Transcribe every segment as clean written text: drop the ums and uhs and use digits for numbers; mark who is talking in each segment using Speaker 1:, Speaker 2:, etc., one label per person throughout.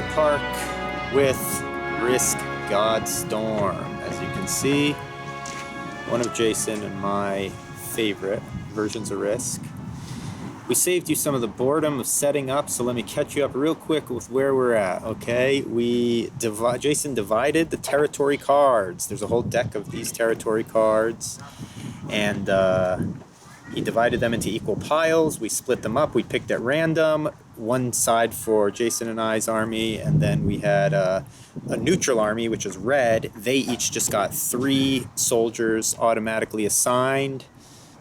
Speaker 1: Park with Risk Godstorm. As you can see, one of Jason and my favorite versions of Risk. We saved you some of the boredom of setting up, so let me catch you up real quick with where we're at, okay? Jason divided the territory cards. There's a whole deck of these territory cards, and he divided them into equal piles. We split them up. We picked at random, one side for Jason and I's army, and then we had a neutral army, which is red. They each just got 3 soldiers automatically assigned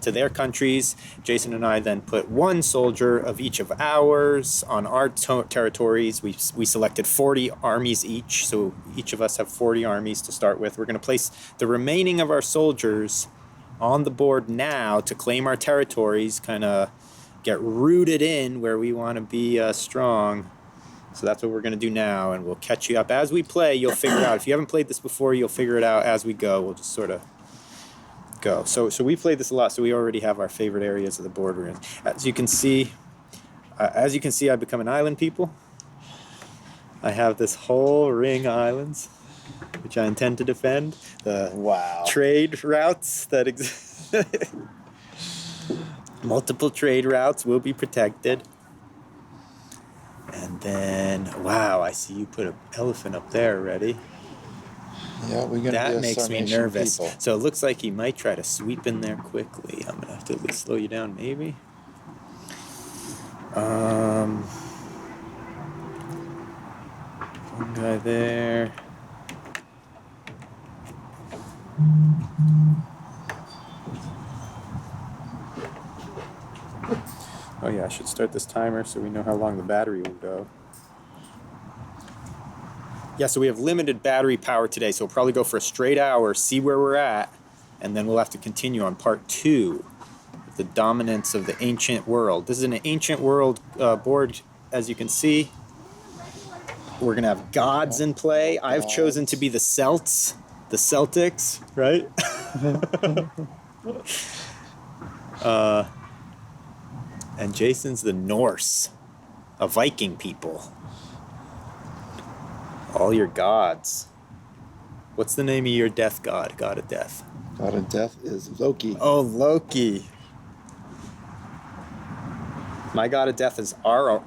Speaker 1: to their countries. Jason and I then put 1 soldier of each of ours on our territories. We selected 40 armies each, so each of us have 40 armies to start with. We're going to place the remaining of our soldiers on the board now to claim our territories, kind of get rooted in where we want to be strong. So that's what we're going to do now, and we'll catch you up as we play. You'll figure out. If you haven't played this before, you'll figure it out as we go. We'll just sort of go. So we played this a lot, so we already have our favorite areas of the board we're in. As you can see, I've become an island people. I have this whole ring of islands, which I intend to defend. The trade routes that exist. Multiple trade routes will be protected. And then, wow, I see you put an elephant up there already.
Speaker 2: Yeah, we're gonna.
Speaker 1: That makes me nervous.
Speaker 2: People.
Speaker 1: So it looks like he might try to sweep in there quickly. I'm gonna have to at least slow you down, maybe. One guy there. Oh yeah, I should start this timer so we know how long the battery will go. Yeah, so we have limited battery power today, so we'll probably go for a straight hour, see where we're at, and then we'll have to continue on part 2, the dominance of the ancient world. This is an ancient world board, as you can see. We're gonna have gods in play. I've chosen to be the Celts, the Celtics, right? And Jason's the Norse, a Viking people. All your gods. What's the name of your death god? God of death.
Speaker 2: God of death is Loki.
Speaker 1: Oh, Loki. My god of death is Aron.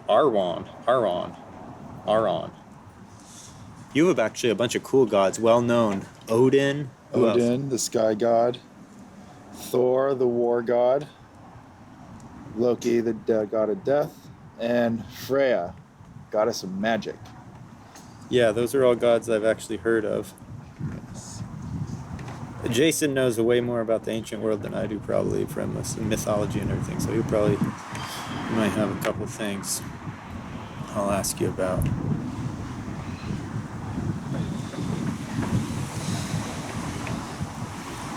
Speaker 1: You have actually a bunch of cool gods, well known. Odin.
Speaker 2: Odin, the sky god. Thor, the war god. Loki, the god of death. And Freya, goddess of magic.
Speaker 1: Yeah, those are all gods I've actually heard of.
Speaker 2: Yes.
Speaker 1: Jason knows way more about the ancient world than I do, probably, from mythology and everything, so he might have a couple things I'll ask you about.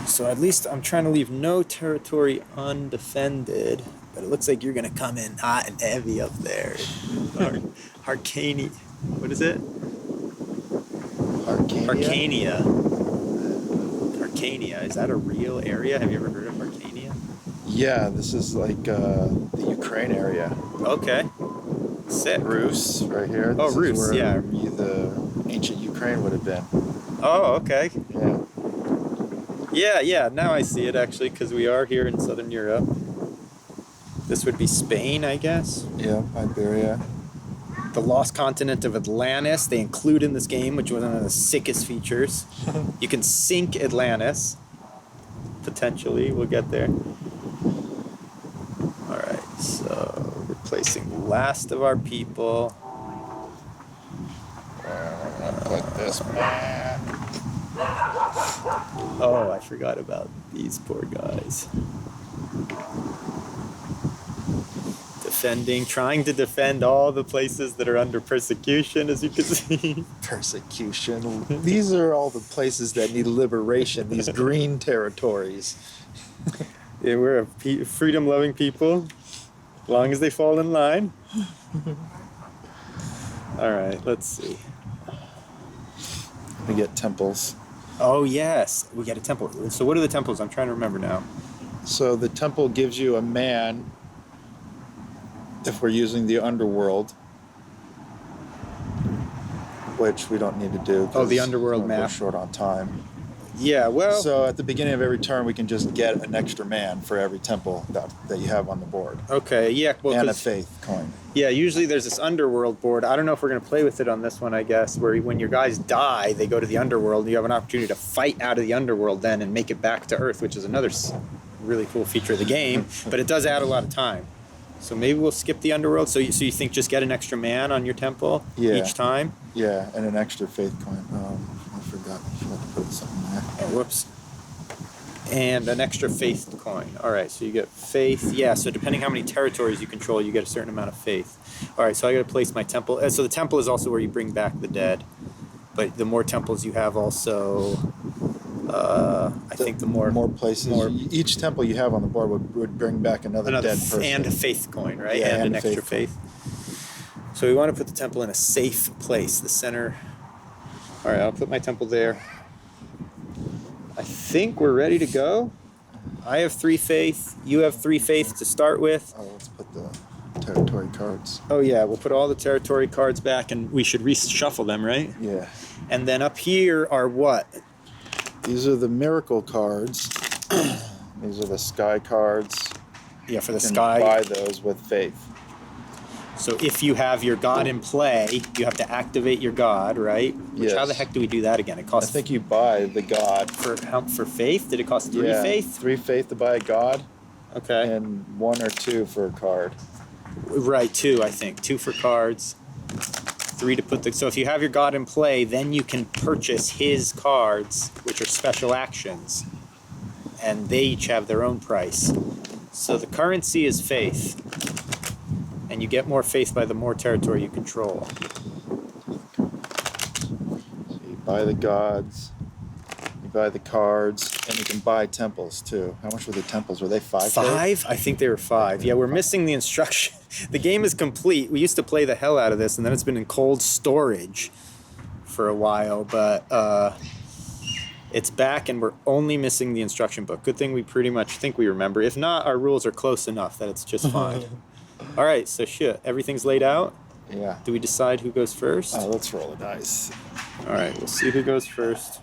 Speaker 1: So at least I'm trying to leave no territory undefended, but it looks like you're going to come in hot and heavy up there. Arcania. What is it?
Speaker 2: Arcania.
Speaker 1: Arcania. Is that a real area? Have you ever heard of Arcania?
Speaker 2: Yeah, this is like the Ukraine area.
Speaker 1: Okay. Sick.
Speaker 2: Rus, right here.
Speaker 1: This Rus,
Speaker 2: is where
Speaker 1: yeah.
Speaker 2: The ancient Ukraine would have been.
Speaker 1: Oh, okay.
Speaker 2: Yeah.
Speaker 1: Yeah, now I see it actually, because we are here in Southern Europe. This would be Spain, I guess.
Speaker 2: Yeah, Iberia.
Speaker 1: The lost continent of Atlantis, they include in this game, which was one of the sickest features. You can sink Atlantis. Potentially, we'll get there. Alright, so replacing the last of our people.
Speaker 2: Put this man.
Speaker 1: Oh, I forgot about these poor guys. Trying to defend all the places that are under persecution, as you can see.
Speaker 2: Persecution. These are all the places that need liberation, these green territories.
Speaker 1: Yeah, we're a freedom-loving people, as long as they fall in line. All right, let's see.
Speaker 2: We get temples.
Speaker 1: Oh, yes, we get a temple. So what are the temples? I'm trying to remember now.
Speaker 2: So the temple gives you a man, if we're using the underworld. which we don't need to do.
Speaker 1: Oh, the
Speaker 2: 'cause
Speaker 1: underworld
Speaker 2: we're
Speaker 1: map.
Speaker 2: short on time.
Speaker 1: Yeah, well...
Speaker 2: So at the beginning of every turn, we can just get an extra man for every temple that you have on the board.
Speaker 1: Okay, yeah. Well,
Speaker 2: And a
Speaker 1: 'cause-
Speaker 2: faith coin.
Speaker 1: Yeah, usually there's this underworld board. I don't know if we're going to play with it on this one, I guess, where when your guys die, they go to the underworld, and you have an opportunity to fight out of the underworld then and make it back to Earth, which is another really cool feature of the game, but it does add a lot of time. So maybe we'll skip the underworld. So you think just get an extra man on your temple each time?
Speaker 2: Yeah, and an extra faith coin. I forgot to put something there.
Speaker 1: Oh, whoops. And an extra faith coin. All right, so you get faith. Yeah, so depending how many territories you control, you get a certain amount of faith. All right, so I got to place my temple. So the temple is also where you bring back the dead. But the more temples you have also, I think the more
Speaker 2: places.
Speaker 1: more-
Speaker 2: Each temple you have on the board would bring back another dead person.
Speaker 1: and a faith coin, right?
Speaker 2: Yeah,
Speaker 1: and an
Speaker 2: and a
Speaker 1: extra
Speaker 2: faith
Speaker 1: faith. So we want to put the temple in a safe place, the center. All right, I'll put my temple there. I think we're ready to go. I have 3 faith. You have 3 faith to start with.
Speaker 2: Oh, let's put the territory cards.
Speaker 1: Oh yeah, we'll put all the territory cards back, and we should reshuffle them, right?
Speaker 2: Yeah.
Speaker 1: And then up here are what?
Speaker 2: These are the miracle cards. These are the sky cards.
Speaker 1: Yeah, for the
Speaker 2: You can
Speaker 1: sky.
Speaker 2: buy those with faith.
Speaker 1: So if you have your god in play, you have to activate your god, right? Which how
Speaker 2: Yes.
Speaker 1: the heck do we do that again? It
Speaker 2: I
Speaker 1: costs
Speaker 2: think you buy the god.
Speaker 1: for faith. Did it cost 3
Speaker 2: Yeah,
Speaker 1: faith?
Speaker 2: 3 faith to buy a god,
Speaker 1: Okay.
Speaker 2: and 1 or 2 for a card.
Speaker 1: Right, 2, I think. 2 for cards. 3 to put the. So if you have your god in play, then you can purchase his cards, which are special actions, and they each have their own price. So the currency is faith, and you get more faith by the more territory you control.
Speaker 2: So you buy the gods, you buy the cards, and you can buy temples too. How much were the temples? Were they 5?
Speaker 1: 5? I think they were 5. Yeah, we're missing the instruction. The game is complete. We used to play the hell out of this, and then it's been in cold storage for a while, but it's back, and we're only missing the instruction book. Good thing we pretty much think we remember. If not, our rules are close enough that it's just fine. All right, so shit, everything's laid out.
Speaker 2: Yeah.
Speaker 1: Do we decide who goes first?
Speaker 2: Let's roll the dice.
Speaker 1: All right, we'll see who goes first.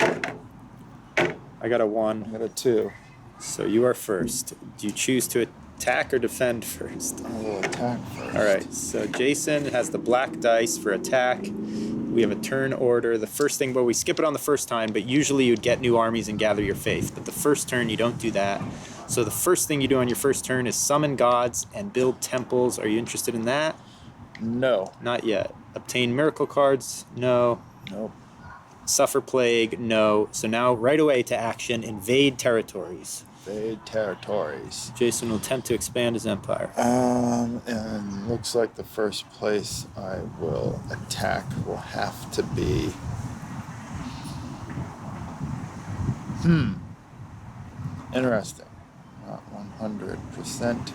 Speaker 1: I got a 1.
Speaker 2: I got a 2.
Speaker 1: So you are first. Do you choose to attack or defend first?
Speaker 2: I will attack first.
Speaker 1: All right, so Jason has the black dice for attack. We have a turn order. The first thing, well, we skip it on the first time, but usually you'd get new armies and gather your faith. But the first turn, you don't do that. So the first thing you do on your first turn is summon gods and build temples. Are you interested in that?
Speaker 2: No.
Speaker 1: Not yet. Obtain miracle cards? No.
Speaker 2: Nope.
Speaker 1: Suffer plague? No. So now, right away to action, invade territories.
Speaker 2: Invade territories.
Speaker 1: Jason will attempt to expand his empire.
Speaker 2: And looks like the first place I will attack will have to be. Interesting. Not 100%.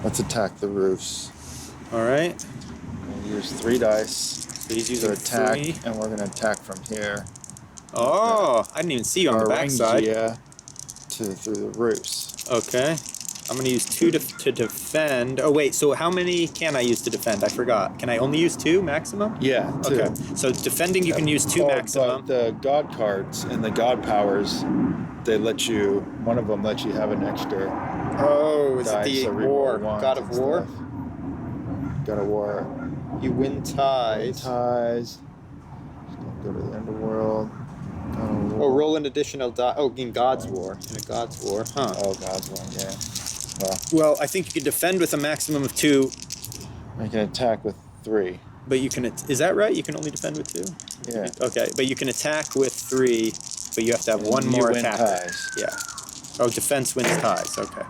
Speaker 2: Let's attack the roofs.
Speaker 1: All right.
Speaker 2: We'll use 3 dice
Speaker 1: So he's
Speaker 2: to
Speaker 1: using
Speaker 2: attack,
Speaker 1: 3.
Speaker 2: and we're going to attack from here.
Speaker 1: Oh, I didn't even see you on the backside.
Speaker 2: Through the roofs.
Speaker 1: Okay. I'm going to use 2 to defend. Oh, wait. So how many can I use to defend? I forgot. Can I only use 2 maximum?
Speaker 2: Yeah, 2.
Speaker 1: Okay. So defending, you can use 2 maximum.
Speaker 2: But the god cards and the god powers, they let you. One of them lets you have an extra.
Speaker 1: Oh, is it
Speaker 2: dice,
Speaker 1: the
Speaker 2: so reroll
Speaker 1: war?
Speaker 2: ones
Speaker 1: God of
Speaker 2: and
Speaker 1: War?
Speaker 2: stuff. God of War.
Speaker 1: You win ties.
Speaker 2: Ties. Just gonna go to the underworld. God of
Speaker 1: Oh,
Speaker 2: War.
Speaker 1: roll an additional die. Oh, in God's War. In a God's War. Huh.
Speaker 2: Oh, God's one, yeah.
Speaker 1: Well, I think you can defend with a maximum of 2,
Speaker 2: I can attack with 3.
Speaker 1: but you can. Is that right? You can only defend with 2?
Speaker 2: Yeah.
Speaker 1: Okay, but you can attack with 3, but you have to have
Speaker 2: And
Speaker 1: 1
Speaker 2: you
Speaker 1: more
Speaker 2: win
Speaker 1: attack.
Speaker 2: ties.
Speaker 1: Yeah. Oh, defense wins ties. Okay.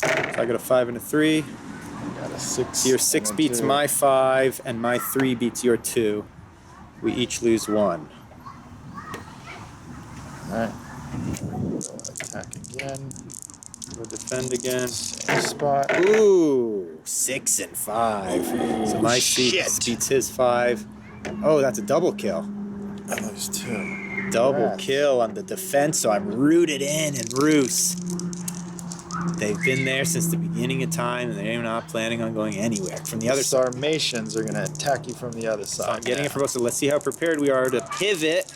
Speaker 1: So I got a 5 and a 3.
Speaker 2: I got a 6.
Speaker 1: So your 6
Speaker 2: and a
Speaker 1: beats
Speaker 2: 2.
Speaker 1: my 5, and my 3 beats your 2. We each lose 1.
Speaker 2: Alright. We'll attack again.
Speaker 1: We'll defend again.
Speaker 2: Same spot.
Speaker 1: Ooh, 6 and 5. So my 6 beats his 5. Oh, that's a double kill.
Speaker 2: I lose 2.
Speaker 1: Double
Speaker 2: Congrats.
Speaker 1: kill on the defense, so I'm rooted in and Roos. They've been there since the beginning of time, and they're not planning on going anywhere. From the other side.
Speaker 2: Sarmatians are going to attack you from the other side.
Speaker 1: So I'm getting it from both sides. Let's see how prepared we are to pivot.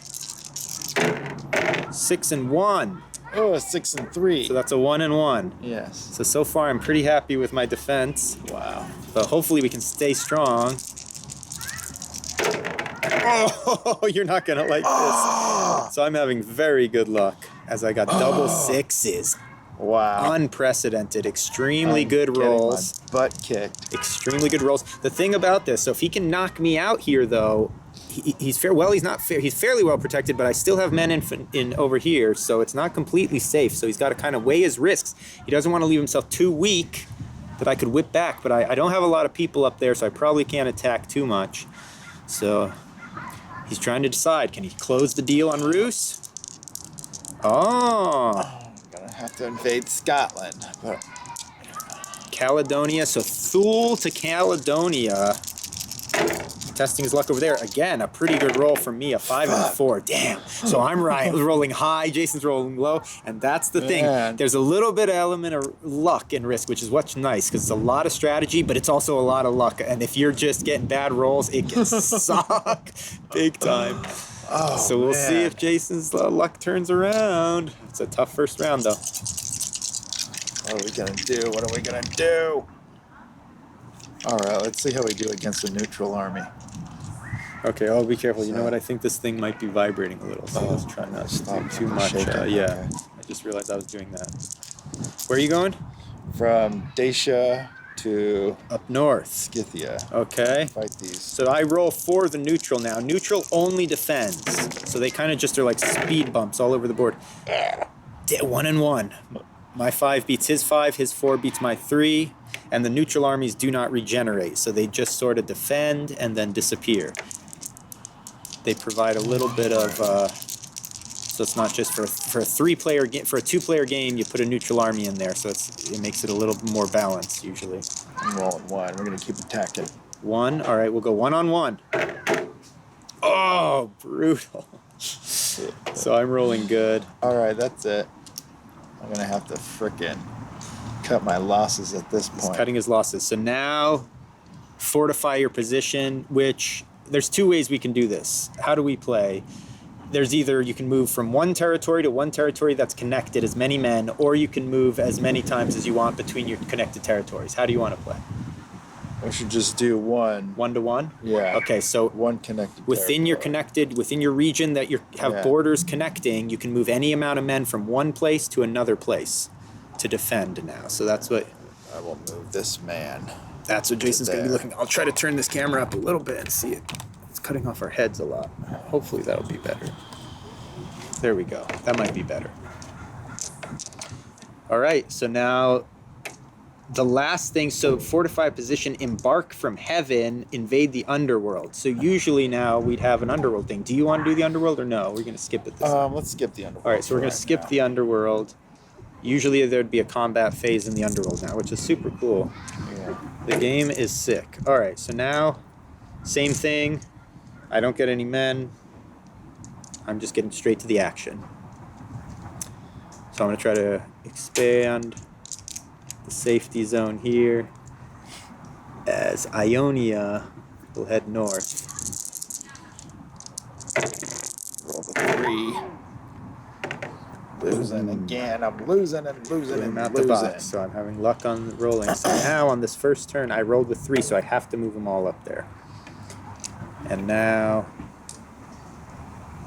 Speaker 1: 6 and 1.
Speaker 2: Oh, 6 and 3.
Speaker 1: So that's a 1 and 1.
Speaker 2: Yes.
Speaker 1: So far I'm pretty happy with my defense.
Speaker 2: Wow.
Speaker 1: But hopefully we can stay strong. Oh, you're not gonna like this. So I'm having very good luck as I got double sixes.
Speaker 2: Wow.
Speaker 1: Unprecedented. Extremely good rolls.
Speaker 2: My butt kicked.
Speaker 1: Extremely good rolls. The thing about this, so if he can knock me out here though, he's fair. Well, he's not fair. He's fairly well protected, but I still have men in over here, so it's not completely safe. So he's got to kind of weigh his risks. He doesn't want to leave himself too weak that I could whip back, but I don't have a lot of people up there, so I probably can't attack too much. So he's trying to decide, can he close the deal on Roos? Oh.
Speaker 2: I'm going to have to invade Scotland. But...
Speaker 1: Caledonia, so Thule to Caledonia. Testing his luck over there. Again, a pretty good roll for me, a 5 and a 4. Damn. So I'm rolling high, Jason's rolling low, and that's the thing. There's a little bit of element of luck in Risk, which is what's nice, because it's a lot of strategy, but it's also a lot of luck. And if you're just getting bad rolls, it can suck big time.
Speaker 2: Oh,
Speaker 1: so we'll see if Jason's luck turns around. It's a tough first round, though.
Speaker 2: What are we going to do? What are we going to do? All right, let's see how we do against a neutral army.
Speaker 1: Okay, I'll be careful. You know what? I think this thing might be vibrating a little, so let's try not to do too much. Yeah, I just realized I was doing that. Where are you going?
Speaker 2: From Dacia to
Speaker 1: up north.
Speaker 2: Scythia.
Speaker 1: Okay.
Speaker 2: Fight these.
Speaker 1: So I roll for the neutral now. Neutral only defends, so they kind of just are like speed bumps all over the board. 1 and 1. My 5 beats his 5, his 4 beats my 3, and the neutral armies do not regenerate, so they just sort of defend and then disappear. They provide a little bit of, so it's not just for a 3-player game. For a 2-player game, you put a neutral army in there, so it makes it a little more balanced usually.
Speaker 2: I'm rolling 1. We're gonna keep attacking.
Speaker 1: 1. All right, we'll go 1 on 1. Oh, brutal. So I'm rolling good.
Speaker 2: All right, that's it. I'm gonna have to frickin' cut my losses at this point.
Speaker 1: He's cutting his losses. So now, fortify your position, which there's 2 ways we can do this. How do we play? There's either you can move from one territory to one territory that's connected as many men, or you can move as many times as you want between your connected territories. How do you want to play?
Speaker 2: We should just do 1.
Speaker 1: 1 to 1?
Speaker 2: Yeah.
Speaker 1: Okay, so
Speaker 2: 1 connected
Speaker 1: within your region that you have borders connecting, you can move any amount of men from one place to another place to defend now. So that's what
Speaker 2: I will move this man.
Speaker 1: That's what Jason's going to be looking. I'll try to turn this camera up a little bit and see it. It's cutting off our heads a lot. Hopefully that'll be better. There we go. That might be better. All right, so now the last thing, so fortify position, embark from heaven, invade the underworld. So usually now we'd have an underworld thing. Do you want to do the underworld or no? We're going to skip it this time.
Speaker 2: Let's skip the underworld.
Speaker 1: All right, so we're going to skip the underworld. Usually there'd be a combat phase in the underworld now, which is super cool.
Speaker 2: Yeah.
Speaker 1: The game is sick. All right, so now, same thing. I don't get any men. I'm just getting straight to the action. So I'm going to try to expand the safety zone here as Ionia will head north.
Speaker 2: Roll the 3. Losing again. I'm losing and losing and
Speaker 1: out
Speaker 2: losing.
Speaker 1: The box, so I'm having luck on the rolling. So now on this first turn, I rolled with 3, so I have to move them all up there. And now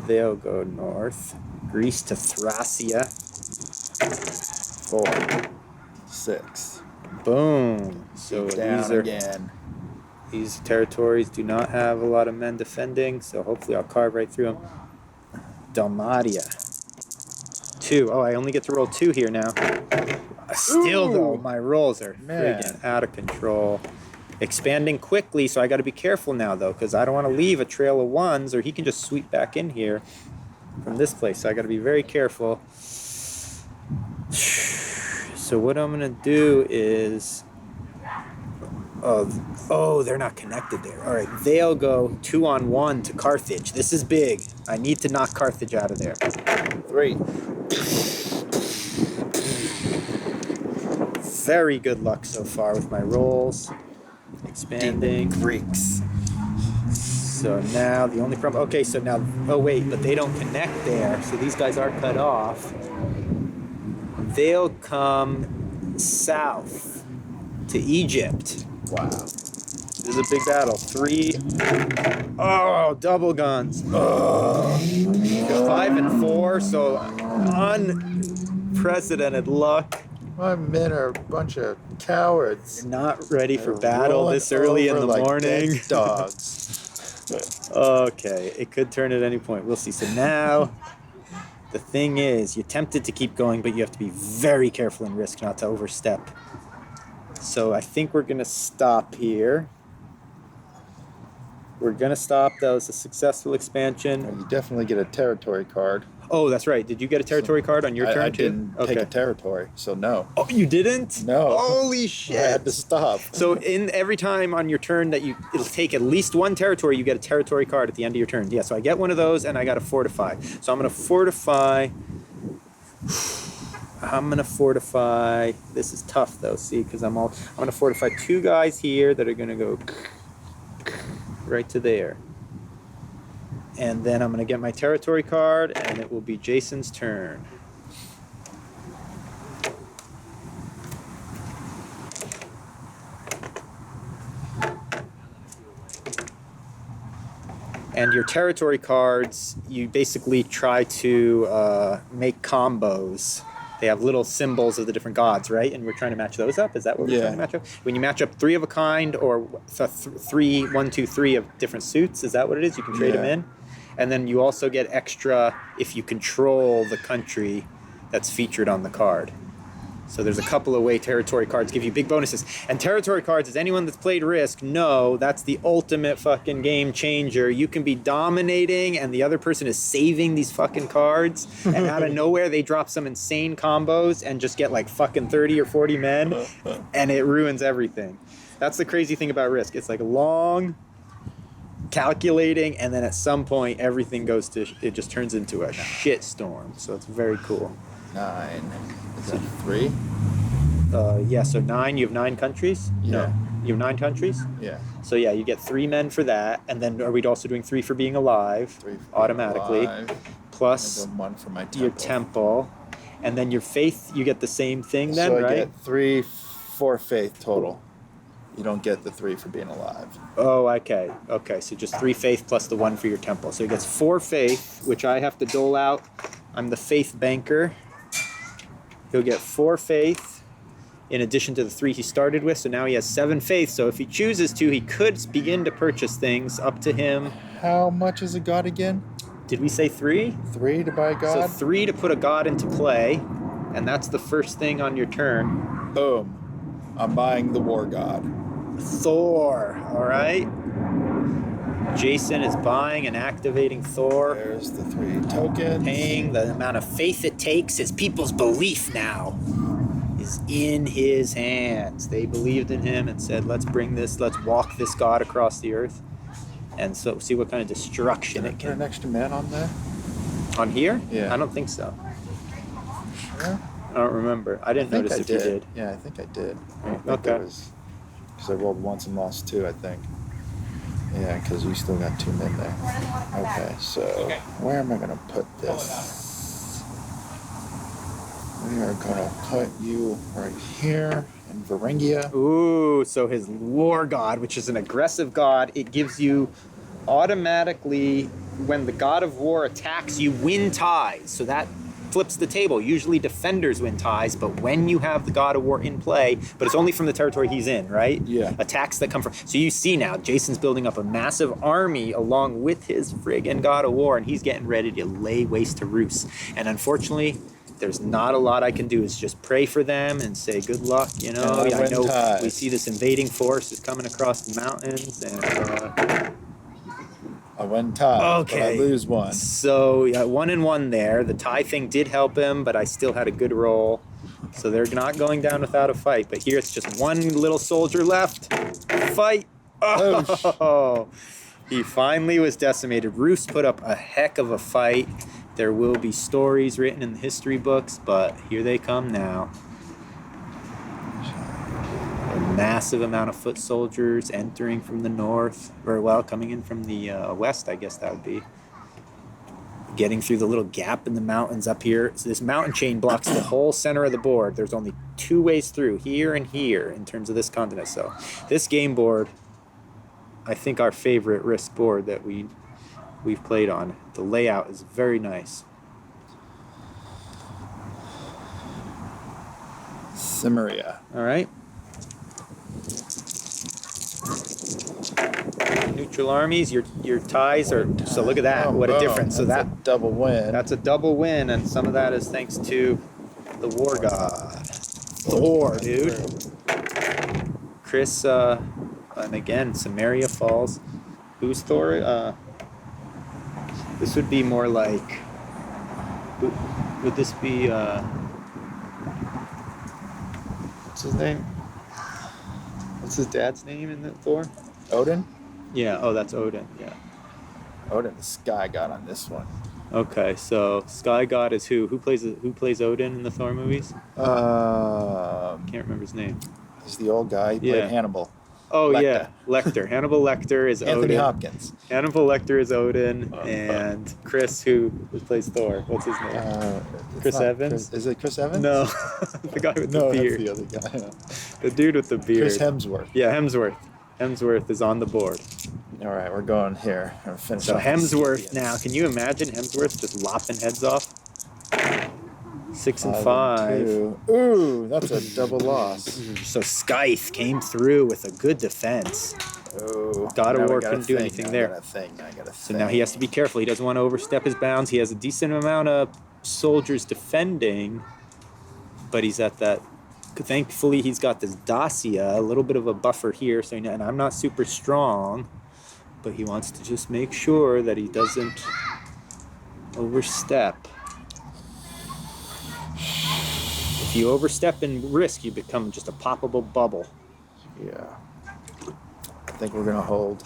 Speaker 1: they'll go north. Greece to Thracia.
Speaker 2: 4, 6.
Speaker 1: Boom. So these territories do not have a lot of men defending, so hopefully I'll carve right through them. Dalmatia. 2. Oh, I only get to roll 2 here now. Still, though, my rolls are friggin' out of control. Expanding quickly, so I got to be careful now, though, because I don't want to leave a trail of 1s, or he can just sweep back in here from this place. So I got to be very careful. So what I'm going to do is... Oh, they're not connected there. All right, they'll go 2 on 1 to Carthage. This is big. I need to knock Carthage out of there.
Speaker 2: 3.
Speaker 1: very good luck so far with my rolls. Expanding.
Speaker 2: Greeks.
Speaker 1: So now the only problem. Okay, so now. Oh wait, but they don't connect there. So these guys are cut off. They'll come south to Egypt.
Speaker 2: Wow. This is a big battle. 3.
Speaker 1: Oh, double guns. Oh. 5 and 4. So unprecedented luck.
Speaker 2: My men are a bunch of cowards.
Speaker 1: Not ready for
Speaker 2: They're
Speaker 1: battle
Speaker 2: rolling
Speaker 1: this early in
Speaker 2: over
Speaker 1: the
Speaker 2: like
Speaker 1: morning.
Speaker 2: dead dogs.
Speaker 1: Okay, it could turn at any point. We'll see. So now, the thing is, you're tempted to keep going, but you have to be very careful and risk not to overstep. So I think we're going to stop here. We're going to stop. That was a successful expansion.
Speaker 2: You definitely get a territory card.
Speaker 1: Oh, that's right. Did you get a territory card on your turn
Speaker 2: I
Speaker 1: too?
Speaker 2: didn't take a territory, so no.
Speaker 1: Oh, you didn't?
Speaker 2: No.
Speaker 1: Holy shit.
Speaker 2: I had to stop.
Speaker 1: So in every time on your turn that it'll take at least one territory, you get a territory card at the end of your turn. Yeah, so I get one of those and I got to fortify. So I'm going to fortify. This is tough though, see, because I'm going to fortify 2 guys here that are going to go right to there. And then I'm going to get my territory card, and it will be Jason's turn. And your territory cards, you basically try to make combos. They have little symbols of the different gods, right? And we're trying to match those up. Is that what we're trying to match up? When you match up 3 of a kind, or 1, 2, 3 of different suits, is that what it is? You can trade them in. And then you also get extra if you control the country that's featured on the card. So there's a couple of way territory cards give you big bonuses. And territory cards, as anyone that's played Risk know, that's the ultimate fucking game changer. You can be dominating and the other person is saving these fucking cards. And out of nowhere, they drop some insane combos and just get like fucking 30 or 40 men. And it ruins everything. That's the crazy thing about Risk. It's like long, calculating, and then at some point, everything it just turns into a shit storm. So it's very cool.
Speaker 2: 9. Is that 3?
Speaker 1: Yeah, so 9, you have 9 countries?
Speaker 2: Yeah.
Speaker 1: No, you have 9 countries?
Speaker 2: Yeah.
Speaker 1: So yeah, you get 3 men for that, and then are we also doing 3 for being alive?
Speaker 2: 3 for
Speaker 1: automatically.
Speaker 2: Being alive.
Speaker 1: Plus
Speaker 2: and then 1 for my temple.
Speaker 1: Your temple. And then your faith, you get the same thing then,
Speaker 2: so I
Speaker 1: right?
Speaker 2: get 3 for faith total. You don't get the 3 for being alive.
Speaker 1: Oh, okay. Okay, so just 3 faith plus the 1 for your temple. So he gets 4 faith, which I have to dole out. I'm the faith banker. He'll get 4 faith in addition to the 3 he started with. So now he has 7 faith. So if he chooses to, he could begin to purchase things up to him.
Speaker 2: How much is a god again?
Speaker 1: Did we say 3?
Speaker 2: 3 to buy a god?
Speaker 1: So 3 to put a god into play. And that's the first thing on your turn.
Speaker 2: Boom. I'm buying the war god.
Speaker 1: Thor. All right. Jason is buying and activating Thor.
Speaker 2: There's the 3 tokens.
Speaker 1: Paying the amount of faith it takes. His people's belief now is in his hands. They believed in him and said, let's walk this god across the earth. And so see what kind of destruction it
Speaker 2: Is
Speaker 1: can.
Speaker 2: there an extra man on there?
Speaker 1: On here?
Speaker 2: Yeah.
Speaker 1: I don't think so.
Speaker 2: Yeah.
Speaker 1: I don't remember. I didn't notice if you did.
Speaker 2: Yeah, I think I did.
Speaker 1: Okay.
Speaker 2: Because I rolled once and lost 2, I think. Yeah, because we still got 2 men there. Okay, so where am I going to put this? We are going to put you right here in Varengia.
Speaker 1: Ooh, so his war god, which is an aggressive god, it gives you automatically, when the god of war attacks, you win ties. So that flips the table. Usually defenders win ties, but when you have the god of war in play, but it's only from the territory he's in, right?
Speaker 2: Yeah.
Speaker 1: Attacks that come from. So you see now, Jason's building up a massive army along with his friggin' god of war, and he's getting ready to lay waste to Rus. And unfortunately, there's not a lot I can do. Is just pray for them and say good luck. You know, I know
Speaker 2: ties.
Speaker 1: We see this invading force is coming across the mountains, and
Speaker 2: I win tie, but I lose 1.
Speaker 1: So 1 and 1 there. The tie thing did help him, but I still had a good roll. So they're not going down without a fight. But here it's just 1 little soldier left. Fight! Oh, he finally was decimated. Rus put up a heck of a fight. There will be stories written in the history books, but here they come now. massive amount of foot soldiers entering from the north, or well, coming in from the west, I guess that would be. Getting through the little gap in the mountains up here. So this mountain chain blocks the whole center of the board. There's only 2 ways through, here and here, in terms of this continent. So this game board, I think our favorite Risk board that we've played on. The layout is very nice.
Speaker 2: Cimmeria.
Speaker 1: All right. Neutral armies, your ties are, so look at that, what a difference. So
Speaker 2: that's a double win.
Speaker 1: That's a double win, and some of that is thanks to the war god. Thor, dude. Chris, and again, Samaria falls. Who's Thor? This would be more like, would this be, what's his name? What's his dad's name in the Thor?
Speaker 2: Odin?
Speaker 1: Yeah, oh, that's Odin, yeah.
Speaker 2: Odin, the sky god on this one.
Speaker 1: Okay, so Sky God is who? Who plays Odin in the Thor movies? Can't remember his name.
Speaker 2: He's the old guy. He played Hannibal.
Speaker 1: Oh,
Speaker 2: Lecter.
Speaker 1: yeah, Lecter. Hannibal Lecter is
Speaker 2: Anthony
Speaker 1: Odin.
Speaker 2: Hopkins.
Speaker 1: Hannibal Lecter is Odin, and Chris, who plays Thor. What's his name? Chris Evans?
Speaker 2: Is it Chris Evans?
Speaker 1: No, the guy with the beard.
Speaker 2: That's the other guy.
Speaker 1: The dude with the beard.
Speaker 2: Chris Hemsworth.
Speaker 1: Yeah, Hemsworth. Hemsworth is on the board.
Speaker 2: All right, we're going here. We're finish
Speaker 1: So
Speaker 2: off
Speaker 1: Hemsworth
Speaker 2: the
Speaker 1: now. Can you imagine Hemsworth just lopping heads off? 6 and
Speaker 2: 5
Speaker 1: 5.
Speaker 2: and 2. Ooh, that's a double loss.
Speaker 1: So Scythe came through with a good defense.
Speaker 2: Oh,
Speaker 1: God of
Speaker 2: now we
Speaker 1: War
Speaker 2: got a
Speaker 1: couldn't do
Speaker 2: thing,
Speaker 1: anything
Speaker 2: I
Speaker 1: there.
Speaker 2: got a thing.
Speaker 1: So now he has to be careful. He doesn't want to overstep his bounds. He has a decent amount of soldiers defending, but he's at that. Thankfully, he's got this Dacia, a little bit of a buffer here. So, and I'm not super strong, but he wants to just make sure that he doesn't overstep. If you overstep in Risk, you become just a poppable bubble.
Speaker 2: Yeah. I think we're going to hold.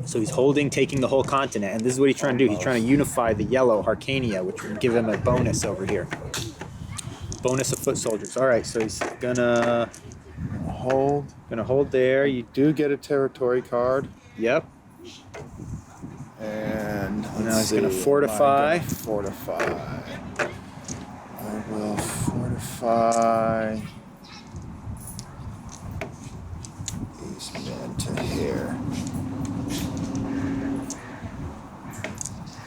Speaker 1: So he's holding, taking the whole continent, and this is what he's trying to do. He's trying to unify the yellow Harcania, which would give him a bonus over here. Bonus of foot soldiers. All right, so he's gonna
Speaker 2: Hold.
Speaker 1: there. You
Speaker 2: Do get a territory card.
Speaker 1: Yep.
Speaker 2: And
Speaker 1: Now he's gonna fortify.
Speaker 2: Fortify. I will fortify these men to here.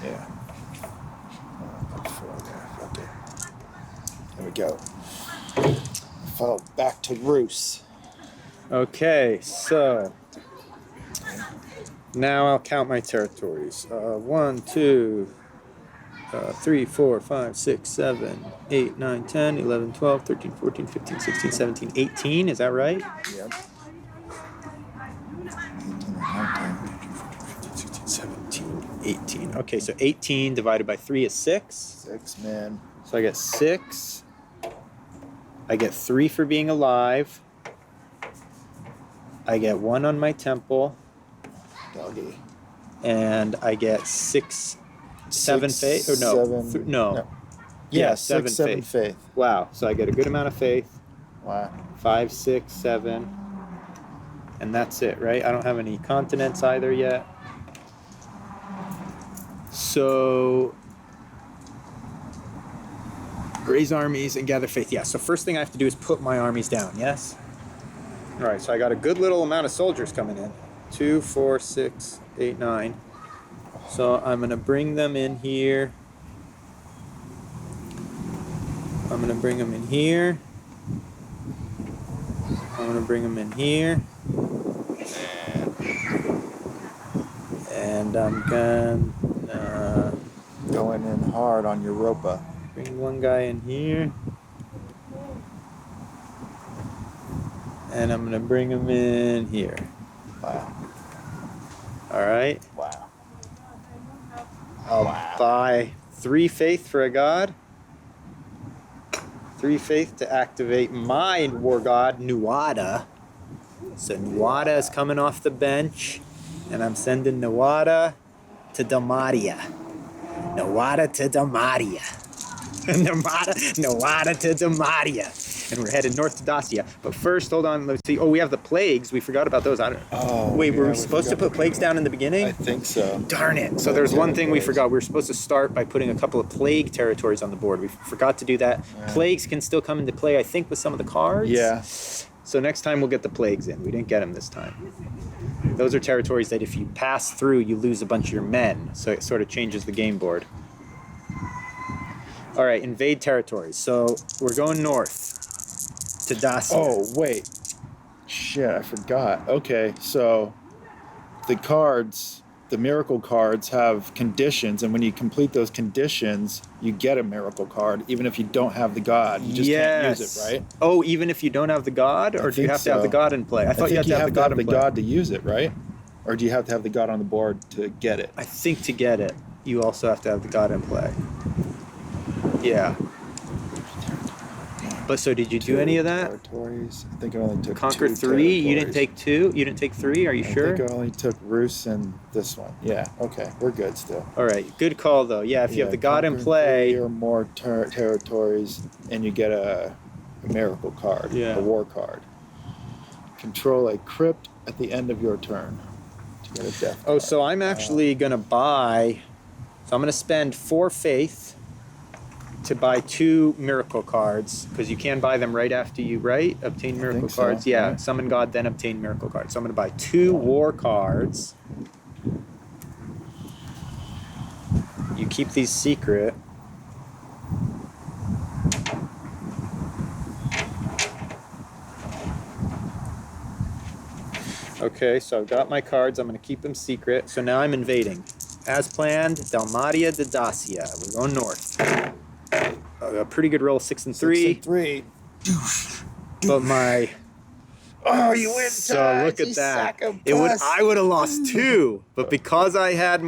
Speaker 2: Yeah. Put 4 there. Fuck it. There we go. Fell back to Roos.
Speaker 1: Okay, so now I'll count my territories. 1, 2, 3, 4, 5, 6, 7, 8, 9, 10, 11, 12, 13, 14, 15, 16, 17, 18. Is that right?
Speaker 2: Yep.
Speaker 1: 17, 18. Okay, so 18 divided by 3 is 6.
Speaker 2: 6 men.
Speaker 1: So I get 6. I get 3 for being alive. I get 1 on my temple.
Speaker 2: Doggy.
Speaker 1: And I get 6, 7 faith. Or no. No.
Speaker 2: Yeah,
Speaker 1: 7
Speaker 2: 6, 7 faith.
Speaker 1: Wow. So I get a good amount of faith.
Speaker 2: Wow.
Speaker 1: 5, 6, 7. And that's it, right? I don't have any continents either yet. So raise armies and gather faith. Yeah, so first thing I have to do is put my armies down, yes? All right, so I got a good little amount of soldiers coming in. 2, 4, 6, 8, 9. So I'm going to bring them in here. I'm going to bring them in here. I'm going to bring them in here. And I'm going to
Speaker 2: Going in hard on Europa.
Speaker 1: bring one guy in here. And I'm going to bring him in here.
Speaker 2: Wow.
Speaker 1: All right.
Speaker 2: Wow.
Speaker 1: I'll
Speaker 2: Wow.
Speaker 1: buy 3 faith for a god. 3 faith to activate my war god, Nuada. So Nuada is coming off the bench. And I'm sending Nuada to Damaria. Nuada to Damaria. Nuada to Damaria. and we're headed north to Dacia. But first, hold on, let's see. Oh, we have the plagues. We forgot about those. I don't.
Speaker 2: Oh,
Speaker 1: wait, were
Speaker 2: yeah,
Speaker 1: we supposed to put plagues down in the beginning?
Speaker 2: I think so.
Speaker 1: Darn it. So there's one thing we forgot. We were supposed to start by putting a couple of plague territories on the board. We forgot to do that.
Speaker 2: Yeah.
Speaker 1: Plagues can still come into play, I think, with some of the cards.
Speaker 2: Yeah.
Speaker 1: So next time we'll get the plagues in. We didn't get them this time. Those are territories that if you pass through, you lose a bunch of your men. So it sort of changes the game board. All right, invade territories. So we're going north to Dacia.
Speaker 2: Oh, wait. Shit, I forgot. Okay, so the cards, the miracle cards, have conditions, and when you complete those conditions, you get a miracle card, even if you don't have the god. You just can't use it, right?
Speaker 1: Oh, even if you don't have the god? Or do you have to have the god in play? I thought you had to have the god in play.
Speaker 2: God to use it, right? Or do you have to have the god on the board to get it?
Speaker 1: I think to get it, you also have to have the god in play. Yeah. But so did you do any of that?
Speaker 2: Territories. I think I only took
Speaker 1: Conquer
Speaker 2: 2
Speaker 1: 3? You didn't
Speaker 2: territories.
Speaker 1: take 2? You didn't take 3? Are you sure?
Speaker 2: I think I only took Rus and this one. Yeah, okay. We're good still.
Speaker 1: All right. Good call, though. Yeah, if you have the god in
Speaker 2: conquer
Speaker 1: play.
Speaker 2: 3 or more territories, and you get a miracle card,
Speaker 1: Yeah.
Speaker 2: a war card. Control a crypt at the end of your turn to get a death
Speaker 1: Oh,
Speaker 2: card.
Speaker 1: so I'm actually going to buy. So I'm going to spend 4 faith to buy 2 miracle cards, because you can buy them right after you obtain miracle
Speaker 2: think so,
Speaker 1: cards. Yeah,
Speaker 2: right.
Speaker 1: summon god, then obtain miracle cards. So I'm going to buy 2 war cards. You keep these secret. Okay, so I've got my cards. I'm going to keep them secret. So now I'm invading. As planned, Dalmatia to Dacia. We're going north. A pretty good roll, 6 and 3.
Speaker 2: 6 and 3.
Speaker 1: But my
Speaker 2: Oh, you win.
Speaker 1: so
Speaker 2: Todd.
Speaker 1: look
Speaker 2: You
Speaker 1: at that.
Speaker 2: sack of
Speaker 1: I would have lost 2, but because I had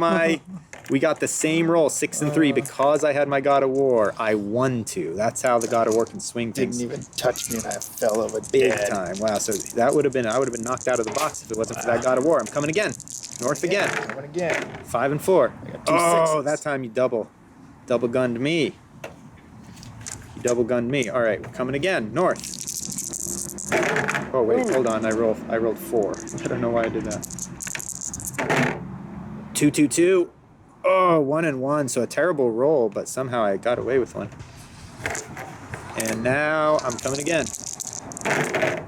Speaker 1: we got the same roll, 6 and 3. Because I had my God of War, I won 2. That's how the God of War can swing things.
Speaker 2: Didn't even touch me, and I fell over
Speaker 1: Big
Speaker 2: dead.
Speaker 1: time. Wow. So I would have been knocked out of the box if it wasn't for that God of War. I'm coming again. North again.
Speaker 2: Coming again.
Speaker 1: 5 and 4.
Speaker 2: I got 2
Speaker 1: Oh,
Speaker 2: sixes.
Speaker 1: that time you double gunned me. You double gunned me. All right, we're coming again. North. Oh wait, hold on. I rolled 4. I don't know why I did that. 2, 2, 2. Oh, 1 and 1. So a terrible roll, but somehow I got away with one. And now I'm coming again.
Speaker 2: 5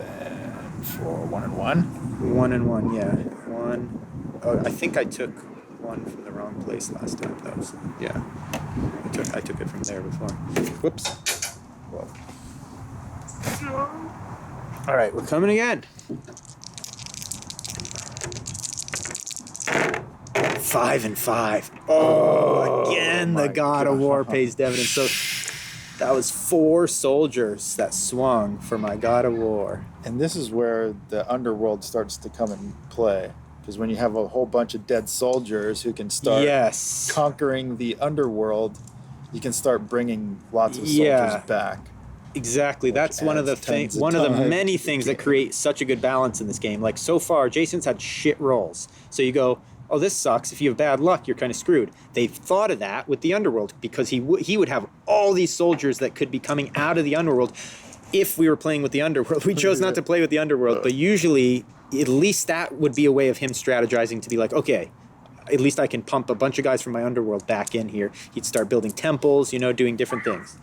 Speaker 2: and 4. 1 and 1.
Speaker 1: 1 and 1. Yeah, 1. Oh, I think I took 1 from the wrong place last time though. So, yeah, I took it from there before. Whoops.
Speaker 2: Whoa.
Speaker 1: All right, we're coming again. 5 and 5. Oh, again, the
Speaker 2: my
Speaker 1: God of War
Speaker 2: God.
Speaker 1: pays dividends. So that was 4 soldiers that swung for my God of War.
Speaker 2: And this is where the underworld starts to come in play. Because when you have a whole bunch of dead soldiers who can start
Speaker 1: Yes.
Speaker 2: conquering the underworld, you can start bringing lots of soldiers
Speaker 1: Yeah.
Speaker 2: back.
Speaker 1: Exactly. That's one of the
Speaker 2: adds tons of
Speaker 1: one of the
Speaker 2: time
Speaker 1: many
Speaker 2: to the
Speaker 1: things that
Speaker 2: game.
Speaker 1: create such a good balance in this game. Like so far, Jason's had shit rolls. So you go, oh, this sucks. If you have bad luck, you're kind of screwed. They've thought of that with the underworld because he would have all these soldiers that could be coming out of the underworld if we were playing with the underworld. We chose not to play with the underworld, but usually at least that would be a way of him strategizing to be like, okay, at least I can pump a bunch of guys from my underworld back in here. He'd start building temples, doing different things.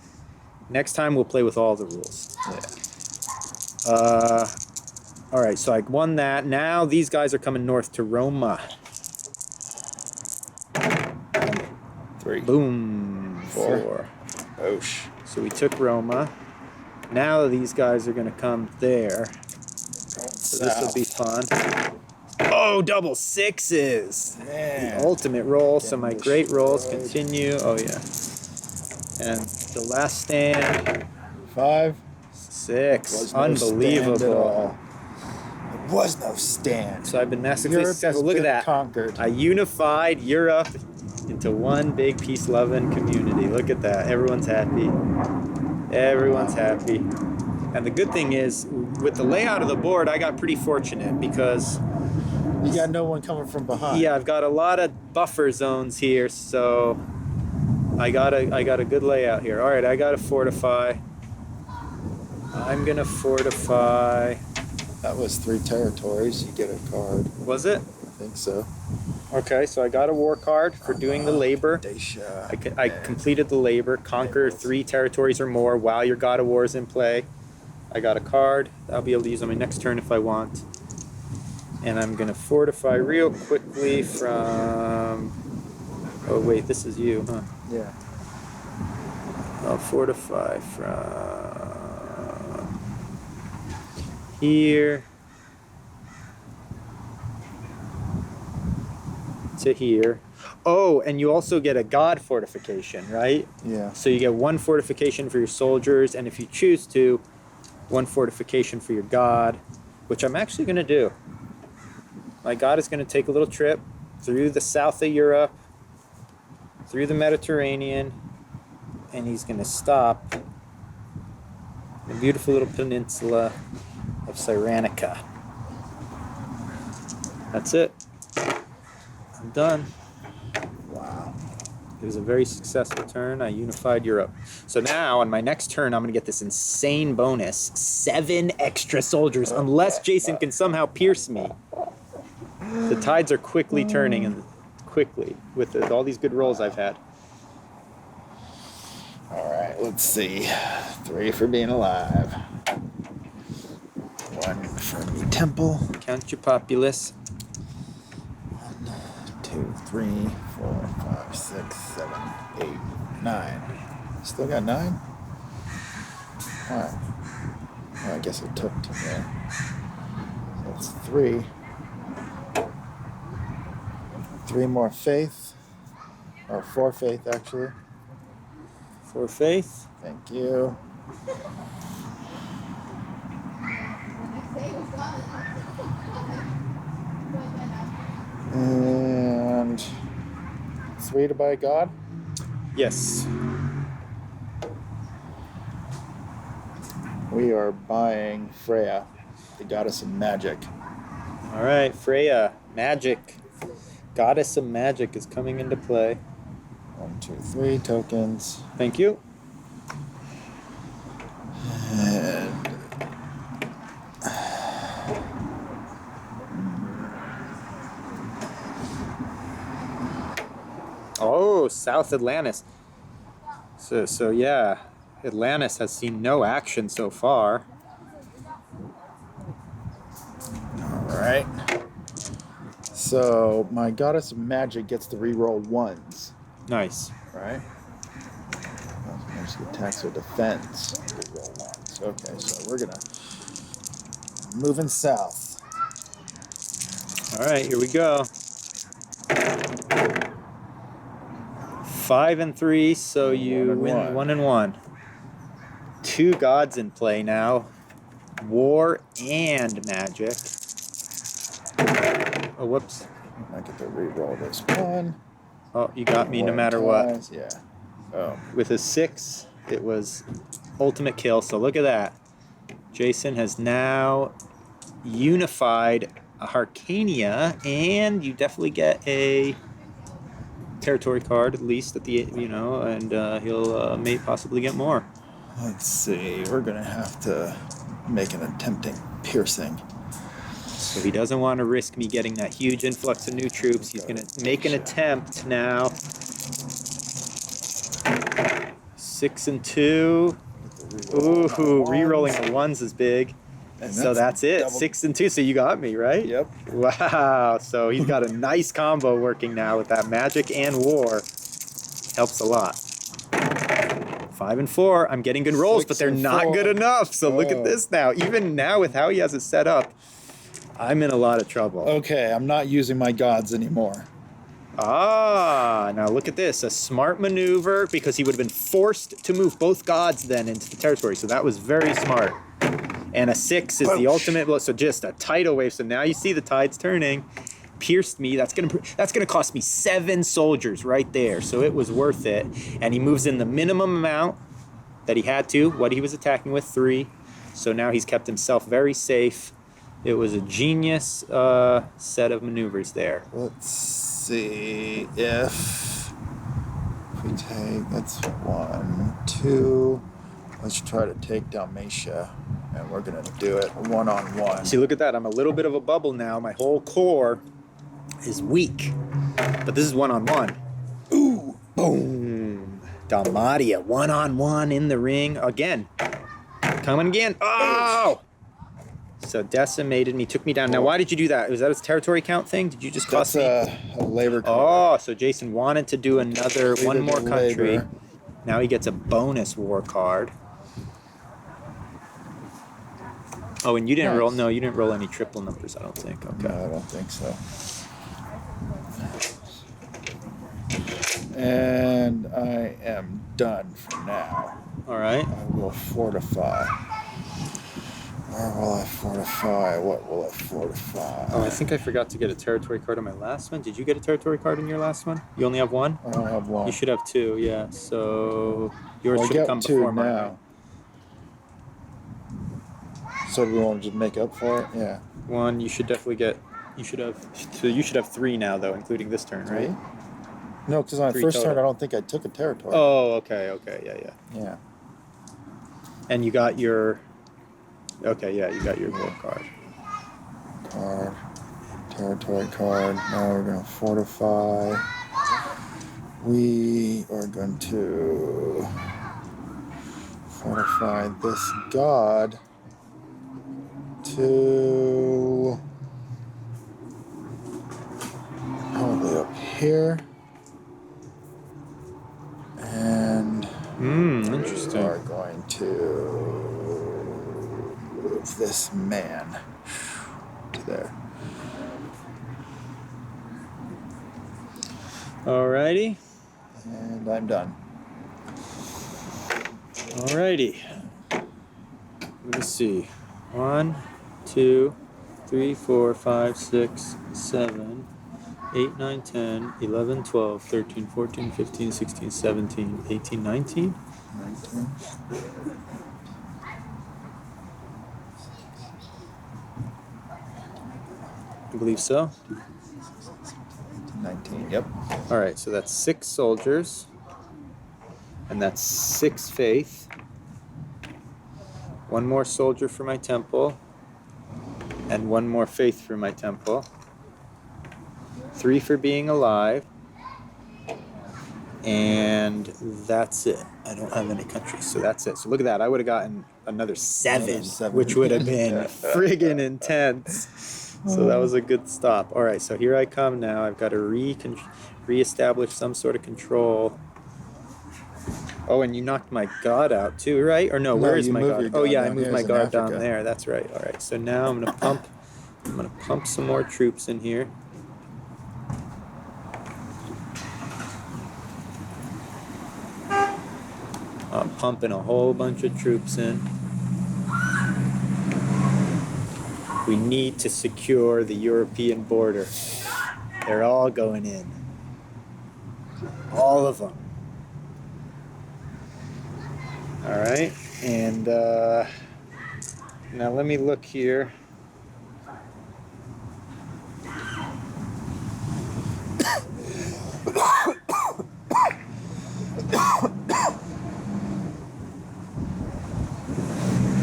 Speaker 1: Next time we'll play with all the rules.
Speaker 2: Yeah.
Speaker 1: All right, so I won that. Now these guys are coming north to Roma.
Speaker 2: 3.
Speaker 1: Boom.
Speaker 2: 4. Oosh.
Speaker 1: So we took Roma. Now these guys are going to come there. So this will be fun. Oh, double 6s.
Speaker 2: Man.
Speaker 1: The ultimate roll. So my great rolls
Speaker 2: destroyed.
Speaker 1: continue. Oh, yeah. And the last stand,
Speaker 2: 5.
Speaker 1: 6.
Speaker 2: Was no stand at
Speaker 1: Unbelievable.
Speaker 2: all. There was no stand.
Speaker 1: So I've been massively
Speaker 2: Europe
Speaker 1: successful.
Speaker 2: has
Speaker 1: Look at
Speaker 2: been
Speaker 1: that.
Speaker 2: conquered.
Speaker 1: I unified Europe into one big peace-loving community. Look at that. Everyone's happy. Everyone's happy. And the good thing is, with the layout of the board, I got pretty fortunate because,
Speaker 2: You got no one coming from behind.
Speaker 1: yeah, I've got a lot of buffer zones here, so I got a good layout here. All right, I got to fortify. I'm gonna fortify.
Speaker 2: That was 3 territories. You get a card.
Speaker 1: Was it?
Speaker 2: I think so.
Speaker 1: Okay, so I got a war card for doing the labor. I completed the labor. Conquer 3 territories or more while your God of War is in play. I got a card. I'll be able to use on my next turn if I want. And I'm gonna fortify real quickly from. Oh wait, this is you, huh?
Speaker 2: Yeah.
Speaker 1: I'll fortify from here to here. Oh, and you also get a god fortification, right?
Speaker 2: Yeah.
Speaker 1: So you get 1 fortification for your soldiers, and if you choose to, 1 fortification for your god, which I'm actually going to do. My god is going to take a little trip through the south of Europe, through the Mediterranean, and he's going to stop in the beautiful little peninsula of Cyrenaica. That's it. I'm done.
Speaker 2: Wow.
Speaker 1: It was a very successful turn. I unified Europe. So now on my next turn, I'm going to get this insane bonus. 7 extra soldiers, unless Jason can somehow pierce me. The tides are quickly turning, and quickly, with all these good rolls I've had.
Speaker 2: All right, let's see. 3 for being alive. 1 for me temple.
Speaker 1: Count your populace.
Speaker 2: 1, 2, 3, 4, 5, 6, 7, 8, 9. Still got 9? Wow. Well, I guess it took 2 there. So that's 3. 3 more faith. Or 4 faith, actually.
Speaker 1: 4 faith.
Speaker 2: Thank you. And 3 to buy a god?
Speaker 1: Yes.
Speaker 2: We are buying Freya, the goddess of magic.
Speaker 1: All right, Freya, magic. Goddess of magic is coming into play.
Speaker 2: 1, 2, 3 tokens.
Speaker 1: Thank you.
Speaker 2: And
Speaker 1: Oh, South Atlantis. So yeah, Atlantis has seen no action so far.
Speaker 2: all right. So my goddess of magic gets to reroll 1s,
Speaker 1: Nice.
Speaker 2: right? There's attacks or defense. Reroll 1s. Okay, so we're gonna moving south.
Speaker 1: All right, here we go. 5 and 3, so you win 1 and 1. 2 gods in play now. War and magic. Oh, whoops.
Speaker 2: I get to reroll this 1.
Speaker 1: Oh, you got me no
Speaker 2: 1
Speaker 1: matter what.
Speaker 2: ties, yeah. Oh.
Speaker 1: With a 6, it was ultimate kill. So look at that. Jason has now unified Harcania, and you definitely get a territory card at least at the and he'll may possibly get more.
Speaker 2: Let's see. We're gonna have to make an attempting piercing.
Speaker 1: So he doesn't want to risk me getting that huge influx of new troops. He's gonna make an attempt now. 6 and 2. Ooh, re-rolling the 1s is big.
Speaker 2: And
Speaker 1: So that's it.
Speaker 2: double-
Speaker 1: 6 and 2. So you got me, right?
Speaker 2: Yep.
Speaker 1: Wow. So he's got a nice combo working now with that magic and war. Helps a lot. 5 and 4. I'm getting good rolls,
Speaker 2: 6
Speaker 1: but they're
Speaker 2: and
Speaker 1: not
Speaker 2: 4.
Speaker 1: good enough. So look at
Speaker 2: Oh.
Speaker 1: this now. Even now with how he has it set up, I'm in a lot of trouble.
Speaker 2: Okay, I'm not using my gods anymore.
Speaker 1: Ah, now look at this. A smart maneuver because he would have been forced to move both gods then into the territory. So that was very smart. And a 6 is the
Speaker 2: Ouch.
Speaker 1: ultimate blow. So just a tidal wave. So now you see the tides turning. Pierced me. That's gonna cost me 7 soldiers right there. So it was worth it. And he moves in the minimum amount that he had to. What he was attacking with, 3. So now he's kept himself very safe. It was a genius set of maneuvers there.
Speaker 2: Let's see if we take, that's 1, 2. Let's try to take Dalmatia, and we're gonna do it one-on-one.
Speaker 1: See, look at that. I'm a little bit of a bubble now. My whole core is weak. But this is one-on-one. Ooh, boom. Dalmatia, one-on-one in the ring again. Coming again. Oh! So decimated me, took me down. Now, why did you do that? Was that a territory count thing? Did you just cost me?
Speaker 2: That's a labor card.
Speaker 1: Oh, so Jason wanted to do another one more country.
Speaker 2: Labor.
Speaker 1: Now he gets a bonus war card. Oh, and you didn't roll. No, you didn't roll any triple numbers. I don't think. Okay.
Speaker 2: No, I don't think so. And I am done for now.
Speaker 1: All right.
Speaker 2: I will fortify. Where will I fortify? What will I fortify?
Speaker 1: Oh, I think I forgot to get a territory card on my last one. Did you get a territory card in your last one? You only have one?
Speaker 2: I don't have one.
Speaker 1: You should have two, yeah. So yours
Speaker 2: Well,
Speaker 1: should have come before mine.
Speaker 2: now. So do we want to just make up for it? Yeah.
Speaker 1: One, you should definitely get. You should have. So you should have three now, though, including this turn, right?
Speaker 2: No, because on the
Speaker 1: Three
Speaker 2: first
Speaker 1: total.
Speaker 2: turn, I don't think I took a territory.
Speaker 1: Oh, okay, okay, yeah.
Speaker 2: Yeah.
Speaker 1: And you got your. Okay, yeah, you got your war card.
Speaker 2: Card. Territory card. Now we're going to fortify. We are going to fortify this god to probably up here. And
Speaker 1: Interesting.
Speaker 2: we are going to move this man to there.
Speaker 1: Alrighty.
Speaker 2: And I'm done.
Speaker 1: Alrighty. Let me see. 1, 2, 3, 4, 5, 6, 7, 8, 9, 10, 11, 12, 13, 14, 15, 16, 17, 18, 19.
Speaker 2: 19.
Speaker 1: I believe so.
Speaker 2: 19, yep.
Speaker 1: Alright, so that's 6 soldiers. And that's 6 faith. 1 more soldier for my temple. And 1 more faith for my temple. 3 for being alive. And that's it. I don't have any countries, so that's it. So look at that. I would have gotten another 7, which would have been friggin' intense. So that was a good stop. All right, so here I come now. I've got to reestablish some sort of control. Oh, and you knocked my god out too, right? Or no, where is my god? Oh yeah, I moved my god down there. That's right. All right. So now I'm gonna pump some more troops in here. I'm pumping a whole bunch of troops in. We need to secure the European border. They're all going in. All of them. All right, and now let me look here.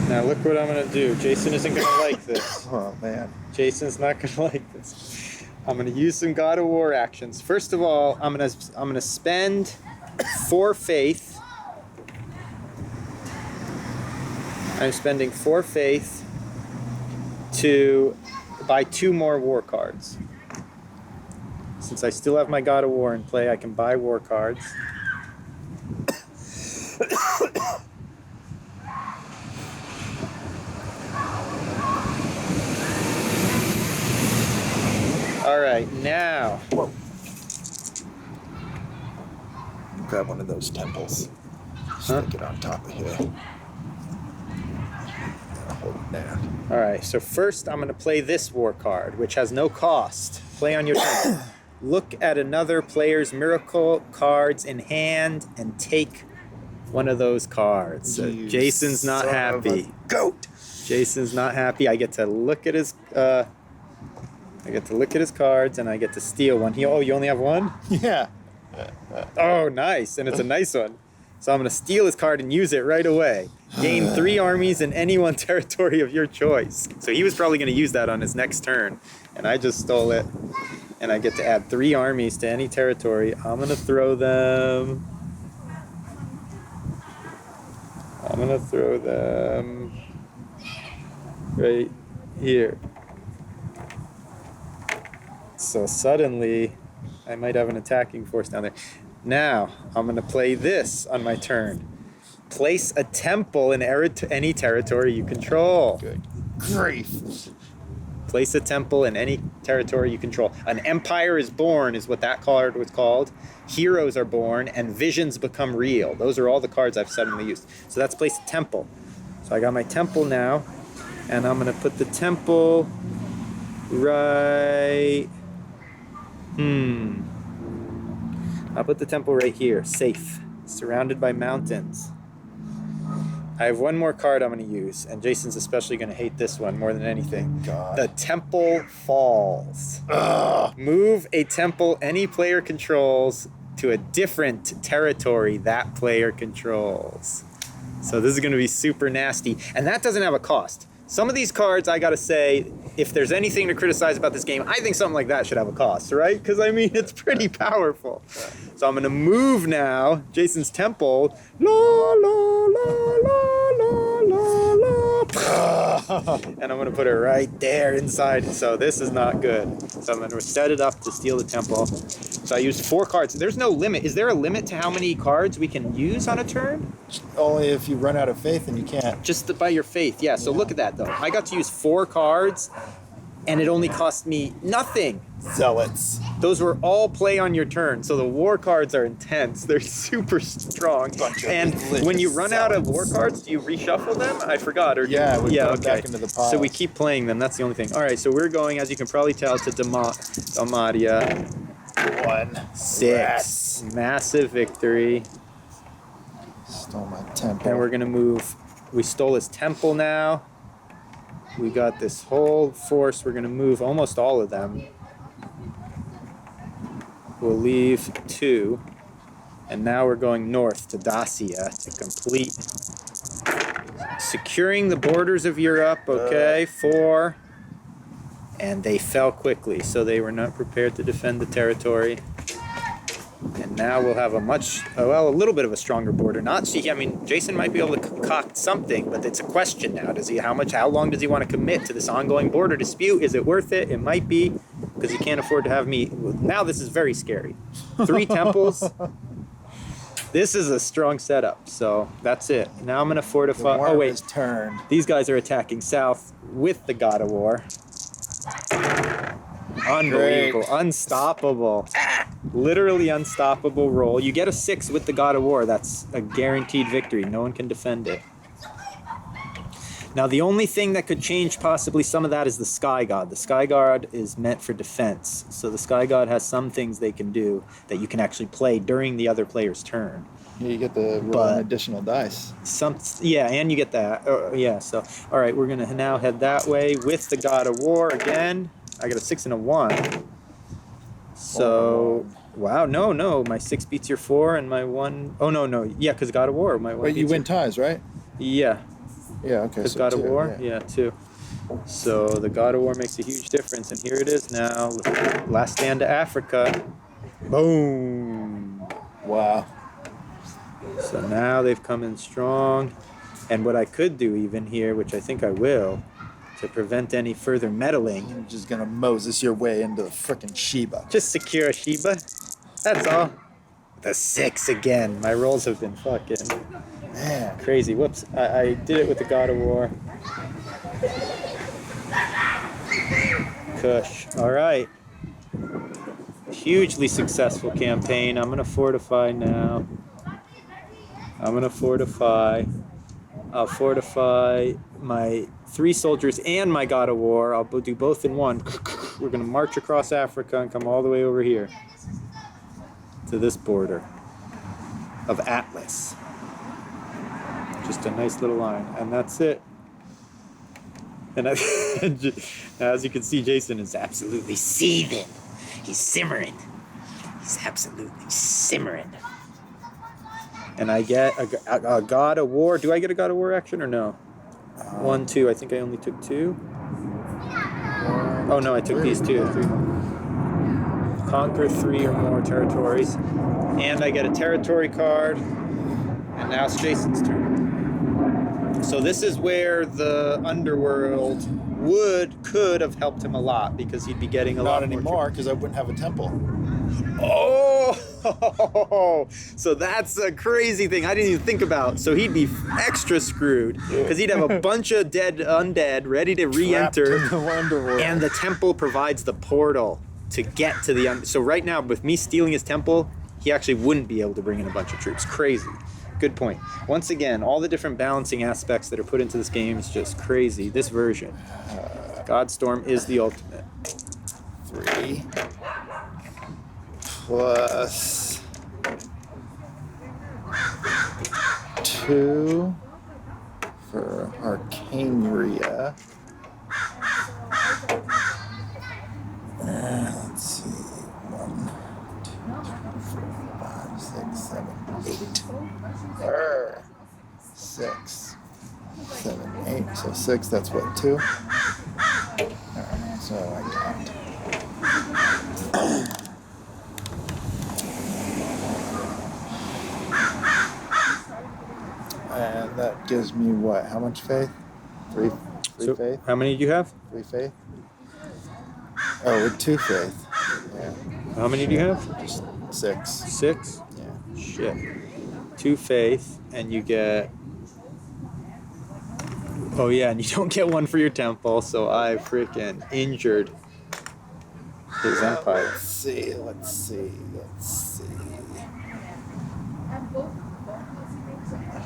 Speaker 1: Now look what I'm gonna do. Jason isn't gonna like this.
Speaker 2: Oh man.
Speaker 1: Jason's not gonna like this. I'm gonna use some God of War actions. First of all, I'm gonna spend 4 faith. I'm spending 4 faith to buy 2 more war cards. Since I still have my God of War in play, I can buy war cards. All right, now.
Speaker 2: Whoa. Grab one of those temples. Stick it on top of here. Hold it down.
Speaker 1: All right, so first I'm going to play this war card, which has no cost. Play on your turn. Look at another player's miracle cards in hand and take one of those cards. Jason's not happy.
Speaker 2: Goat.
Speaker 1: Jason's not happy. I get to look at his cards and I get to steal one. Oh, you only have one?
Speaker 2: Yeah.
Speaker 1: Oh, nice. And it's a nice one. So I'm going to steal his card and use it right away. Gain 3 armies in any one territory of your choice. So he was probably going to use that on his next turn. And I just stole it. And I get to add 3 armies to any territory. I'm going to throw them... right here. So suddenly, I might have an attacking force down there. Now, I'm going to play this on my turn. Place a temple in any territory you control.
Speaker 2: Good grief.
Speaker 1: Place a temple in any territory you control. An empire is born is what that card was called. Heroes are born, and visions become real. Those are all the cards I've suddenly used. So that's place a temple. So I got my temple now, and I'm going to put the temple right... I'll put the temple right here, safe, surrounded by mountains. I have one more card I'm going to use, and Jason's especially going to hate this one more than anything.
Speaker 2: God.
Speaker 1: The Temple Falls. Ugh. Move a temple any player controls to a different territory that player controls. So this is going to be super nasty, and that doesn't have a cost. Some of these cards, I gotta say, if there's anything to criticize about this game, I think something like that should have a cost, right? Because, I mean, it's pretty powerful. So I'm gonna move now, Jason's temple. La, la, la, la, la, la, la. And I'm gonna put it right there inside. So this is not good. So I'm gonna set it up to steal the temple. So I used 4 cards. There's no limit. Is there a limit to how many cards we can use on a turn?
Speaker 2: Only if you run out of faith and you can't.
Speaker 1: Just by your faith, yeah. So look at that, though. I got to use 4 cards, and it only cost me nothing.
Speaker 2: Zealots.
Speaker 1: Those were all play on your turn, so the war cards are intense. They're super strong. And when you run out of war cards, do you reshuffle them? I forgot. Or
Speaker 2: Yeah, we put them back into the pile.
Speaker 1: So we keep playing them. That's the only thing. All right, so we're going, as you can probably tell, to Dalmatia.
Speaker 2: 1-6.
Speaker 1: Rats. Massive victory.
Speaker 2: Stole my temple.
Speaker 1: And we're going to move. We stole his temple now. We got this whole force. We're going to move almost all of them. We'll leave 2. And now we're going north to Dacia to complete securing the borders of Europe. Okay, 4. And they fell quickly, so they were not prepared to defend the territory. And now we'll have a little bit of a stronger border. I mean, Jason might be able to concoct something, but it's a question now. How long does he want to commit to this ongoing border dispute? Is it worth it? It might be, because he can't afford to have me. Now this is very scary. 3 temples. This is a strong setup, so that's it. Now I'm going to fortify. Oh, wait.
Speaker 2: Turn.
Speaker 1: These guys are attacking south with the God of War. Unbelievable.
Speaker 2: Great.
Speaker 1: Unstoppable. Literally unstoppable roll. You get a 6 with the God of War. That's a guaranteed victory. No one can defend it. Now, the only thing that could change possibly some of that is the Sky God. The Sky God is meant for defense. So the Sky God has some things they can do that you can actually play during the other player's turn.
Speaker 2: Yeah, you get the roll an additional dice.
Speaker 1: And you get that. So, all right, we're going to now head that way with the God of War again. I got a 6 and a 1. So, wow, no. My 6 beats your 4 and my 1. Oh, no. Yeah, because God of War. My 1
Speaker 2: Wait, you win ties, right?
Speaker 1: Yeah.
Speaker 2: Yeah, okay.
Speaker 1: Because
Speaker 2: So
Speaker 1: God of
Speaker 2: 2,
Speaker 1: War? Yeah, 2. So the God of War makes a huge difference. And here it is now. Last stand to Africa. Boom.
Speaker 2: Wow.
Speaker 1: So now they've come in strong. And what I could do even here, which I think I will, to prevent any further meddling.
Speaker 2: You're just gonna Moses your way into the frickin' Sheba.
Speaker 1: Just secure Sheba. That's all. The 6 again. My rolls have been fucking crazy. Whoops. I did it with the God of War. Kush. All right. Hugely successful campaign. I'm going to fortify now. I'll fortify my 3 soldiers and my God of War. I'll do both in one. We're going to march across Africa and come all the way over here to this border of Atlas. Just a nice little line. And that's it. And as you can see, Jason is absolutely seething. He's simmering. He's absolutely simmering. And I get a God of War. Do I get a God of War action or no? 1, 2. I think I only took 2. Oh no, I took these 2. 3. Conquer 3 or more territories. And I get a territory card. And now it's Jason's turn. So this is where the underworld could have helped him a lot, because he'd be getting a lot
Speaker 2: Not
Speaker 1: more
Speaker 2: anymore, because I wouldn't have a temple.
Speaker 1: Oh, so that's a crazy thing I didn't even think about. So he'd be extra screwed, because he'd have a bunch of undead ready to re-enter,
Speaker 2: Trapped in the underworld.
Speaker 1: and the temple provides the portal to get to the so right now, with me stealing his temple, he actually wouldn't be able to bring in a bunch of troops. Crazy. Good point. Once again, all the different balancing aspects that are put into this game is just crazy. This version, Godstorm is the ultimate.
Speaker 2: 3 plus 2 for Arcaneria. Let's see. 1, 2, 3, 4, 5, 6, 7, 8. 6, 7, 8. So 6, that's what, 2? Alright, so I got. And that gives me what? How much faith? 3
Speaker 1: So
Speaker 2: faith?
Speaker 1: how many do you have?
Speaker 2: 3 faith? Oh, with 2 faith. Yeah.
Speaker 1: How many do you have?
Speaker 2: Just 6.
Speaker 1: 6?
Speaker 2: Yeah.
Speaker 1: Shit. 2 faith, and you get... Oh yeah, and you don't get 1 for your temple, so I freaking injured his empire.
Speaker 2: Let's see.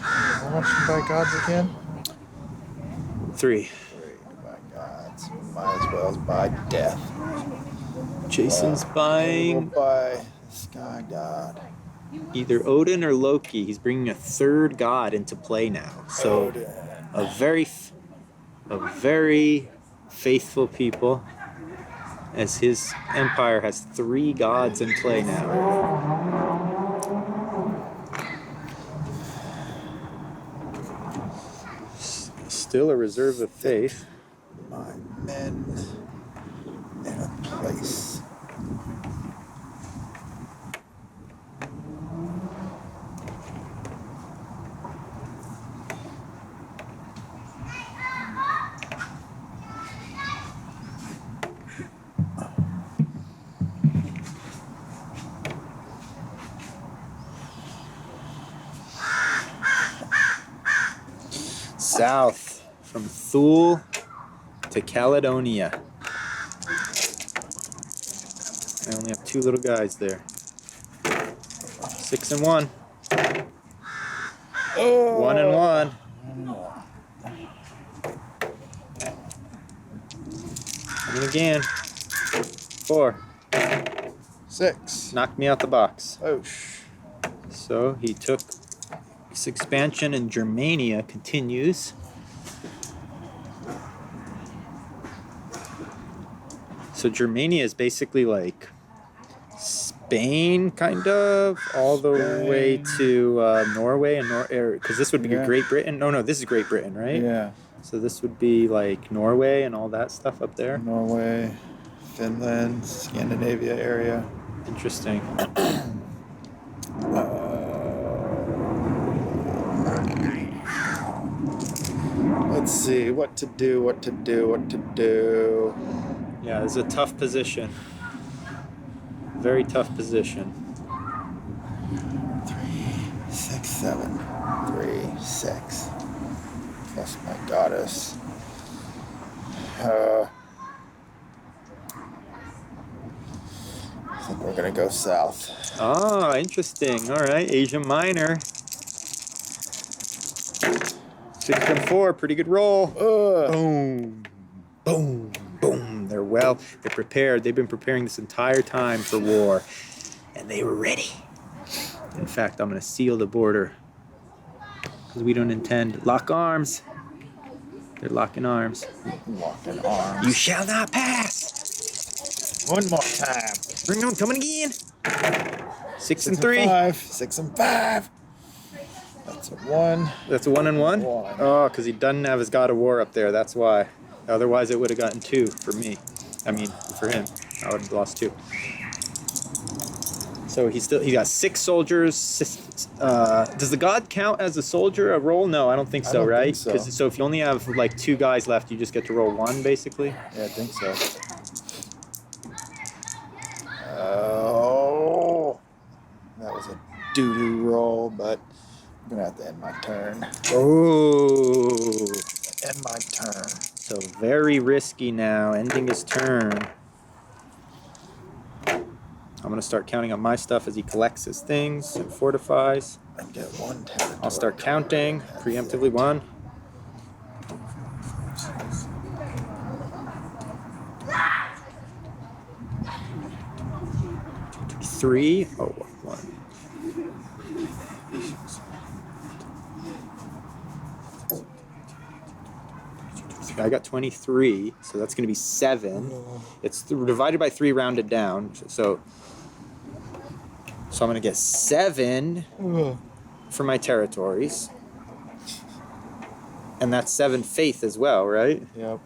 Speaker 2: How much to buy gods again?
Speaker 1: 3.
Speaker 2: 3 to buy gods. Might as well buy death.
Speaker 1: Jason's
Speaker 2: We'll
Speaker 1: buying
Speaker 2: buy Sky God.
Speaker 1: either Odin or Loki. He's bringing a 3rd god into play now. So
Speaker 2: Odin.
Speaker 1: a very faithful people, as his empire has 3 gods in play now. Still a reserve of faith.
Speaker 2: My men in a place.
Speaker 1: South from Thule to Caledonia. I only have 2 little guys there. 6 and 1.
Speaker 2: Oh.
Speaker 1: 1 and 1. And again. 4.
Speaker 2: 6.
Speaker 1: Knocked me out the box.
Speaker 2: Oh,
Speaker 1: So he took this expansion, and Germania continues. So Germania is basically like Spain, kind of, all the way to Norway, and because this would be Great Britain. No, this is Great Britain, right?
Speaker 2: Yeah.
Speaker 1: So this would be like Norway and all that stuff up there.
Speaker 2: Norway, Finland, Scandinavia area.
Speaker 1: Interesting.
Speaker 2: Let's see what to do.
Speaker 1: Yeah, it's a tough position. Very tough position.
Speaker 2: 3, 6, 7. 3, 6. Plus my goddess. I think we're gonna go south.
Speaker 1: Ah, interesting. All right, Asia Minor. 6 and 4, pretty good roll. Boom, boom, boom. They're prepared. They've been preparing this entire time for war, and they were ready. In fact, I'm going to seal the border because we don't intend lock arms. They're locking arms.
Speaker 2: Locking arms.
Speaker 1: You shall not pass.
Speaker 2: One more time.
Speaker 1: Bring on, coming again. 6 and 3.
Speaker 2: 5. 6 and 5. 1.
Speaker 1: That's a 1 and 1?
Speaker 2: 1.
Speaker 1: Oh, because he doesn't have his God of War up there. That's why. Otherwise, it would have gotten 2 for me. I mean, for him. I would have lost 2. So he got 6 soldiers. Does the God count as a soldier, a roll? No, I don't think so,
Speaker 2: I don't
Speaker 1: right?
Speaker 2: think so.
Speaker 1: So if you only have like 2 guys left, you just get to roll 1, basically.
Speaker 2: Yeah, I think so. Oh, that was a doo-doo roll, but I'm gonna have to end my turn.
Speaker 1: Oh.
Speaker 2: End my turn.
Speaker 1: So very risky now, ending his turn. I'm going to start counting on my stuff as he collects his things and fortifies.
Speaker 2: And get 1 territory.
Speaker 1: I'll start counting, preemptively 1. Three. Oh, 1. I got 23, so that's going to be 7. It's divided by 3 rounded down, so I'm going to get 7 for my territories. And that's 7 faith as well, right?
Speaker 2: Yep.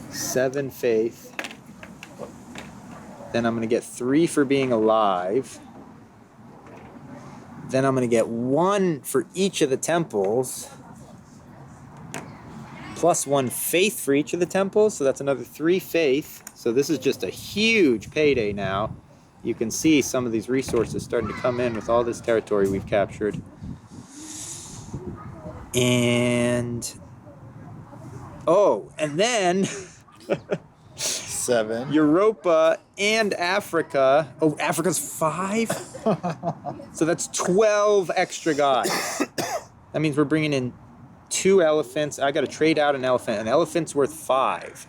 Speaker 1: 7 faith. Then I'm going to get 3 for being alive. Then I'm going to get 1 for each of the temples. Plus 1 faith for each of the temples. So that's another 3 faith. So this is just a huge payday now. You can see some of these resources starting to come in with all this territory we've captured. And... oh, and then...
Speaker 2: 7.
Speaker 1: Europa and Africa. Oh, Africa's 5? So that's 12 extra guys. That means we're bringing in 2 elephants. I got to trade out an elephant. An elephant's worth 5.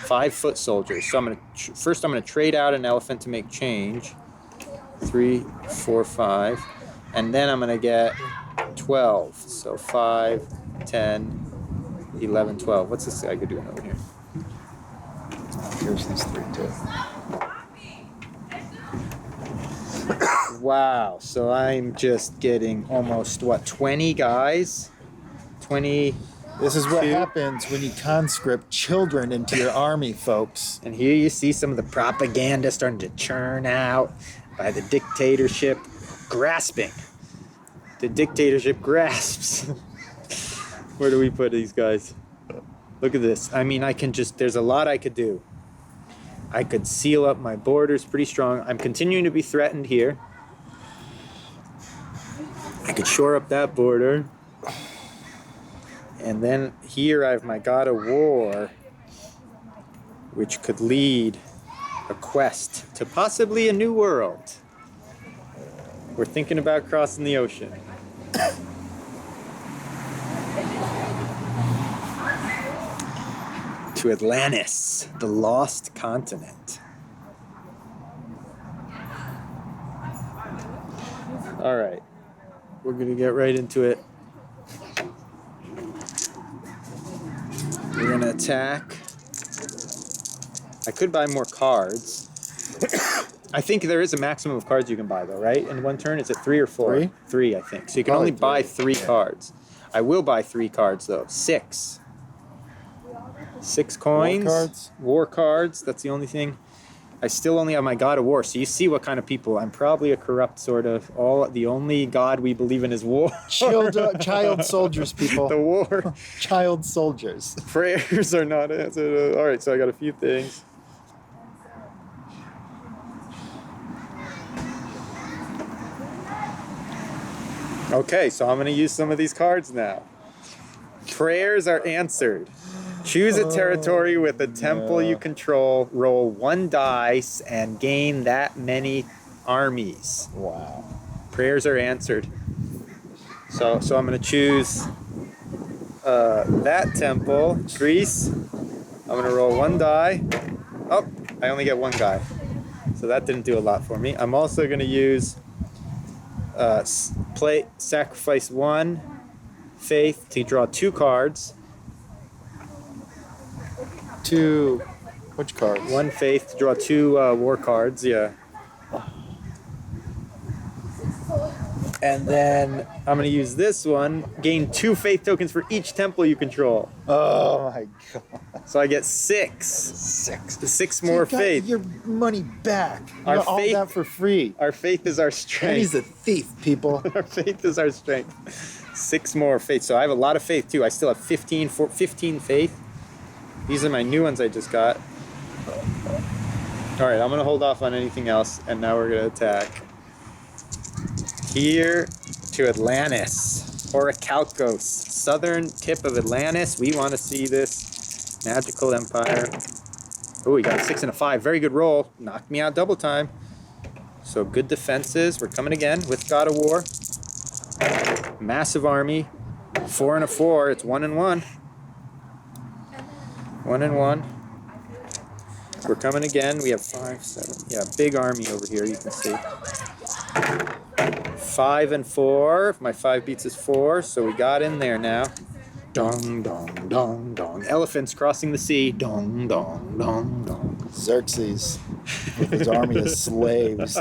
Speaker 1: 5 foot soldiers. So I'm going to first I'm going to trade out an elephant to make change. 3, 4, 5. And then I'm going to get 12. So 5, 10, 11, 12. What's this guy doing over here?
Speaker 2: Here's these 3 too.
Speaker 1: Wow. So I'm just getting almost, 20 guys? 20...
Speaker 2: This is what happens when you conscript children into your army, folks.
Speaker 1: And here you see some of the propaganda starting to churn out by the dictatorship grasping. The dictatorship grasps. Where do we put these guys? Look at this. I mean, there's a lot I could do. I could seal up my borders pretty strong. I'm continuing to be threatened here. I could shore up that border. And then here I have my God of War, which could lead a quest to possibly a new world. We're thinking about crossing the ocean. To Atlantis, the lost continent. All right, we're gonna get right into it. We're gonna attack. I could buy more cards. I think there is a maximum of cards you can buy though, right? In one turn, is it 3 or 4?
Speaker 2: 3?
Speaker 1: 3, I think. So you can
Speaker 2: Probably
Speaker 1: only buy
Speaker 2: 3.
Speaker 1: 3 cards. I will buy 3 cards though. 6. 6 coins.
Speaker 2: War cards?
Speaker 1: War cards. That's the only thing. I still only have my God of War. So you see what kind of people. I'm probably a corrupt sort of. The only God we believe in is war.
Speaker 2: Child soldiers, people.
Speaker 1: The war.
Speaker 2: Child soldiers.
Speaker 1: Prayers are not answered. All right, so I got a few things. Okay, so I'm going to use some of these cards now. Prayers are answered. Choose a territory with a temple you control, roll 1 dice, and gain that many armies.
Speaker 2: Wow.
Speaker 1: Prayers are answered. So I'm going to choose that temple, Greece. I'm going to roll 1 die. Oh, I only get 1 guy. So that didn't do a lot for me. I'm also going to use sacrifice 1 faith to draw 2 cards.
Speaker 2: 2, which cards?
Speaker 1: 1 faith to draw 2 war cards, yeah. And then I'm going to use this one. Gain 2 faith tokens for each temple you control.
Speaker 2: Oh my god.
Speaker 1: So I get 6. 6 more faith.
Speaker 2: Your money back.
Speaker 1: Our
Speaker 2: You got all
Speaker 1: faith-
Speaker 2: that for free.
Speaker 1: Our faith is our
Speaker 2: And
Speaker 1: strength.
Speaker 2: he's a thief, people.
Speaker 1: Our faith is our strength. 6 more faith. So I have a lot of faith too. I still have 15 faith. These are my new ones I just got. All right, I'm going to hold off on anything else, and now we're going to attack. Here to Atlantis, Orichalcos, southern tip of Atlantis. We want to see this magical empire. Oh, we got a 6 and a 5. Very good roll. Knocked me out double time. So good defenses. We're coming again with God of War. Massive army. 4 and a 4. It's 1 and 1. 1 and 1. We're coming again. We have 5, 7. Yeah, big army over here. You can see. 5 and 4. My 5 beats is 4, so we got in there now. Dong, dong, dong, dong. Elephants crossing the sea. Dong, dong, dong, dong.
Speaker 2: Xerxes with his army of slaves.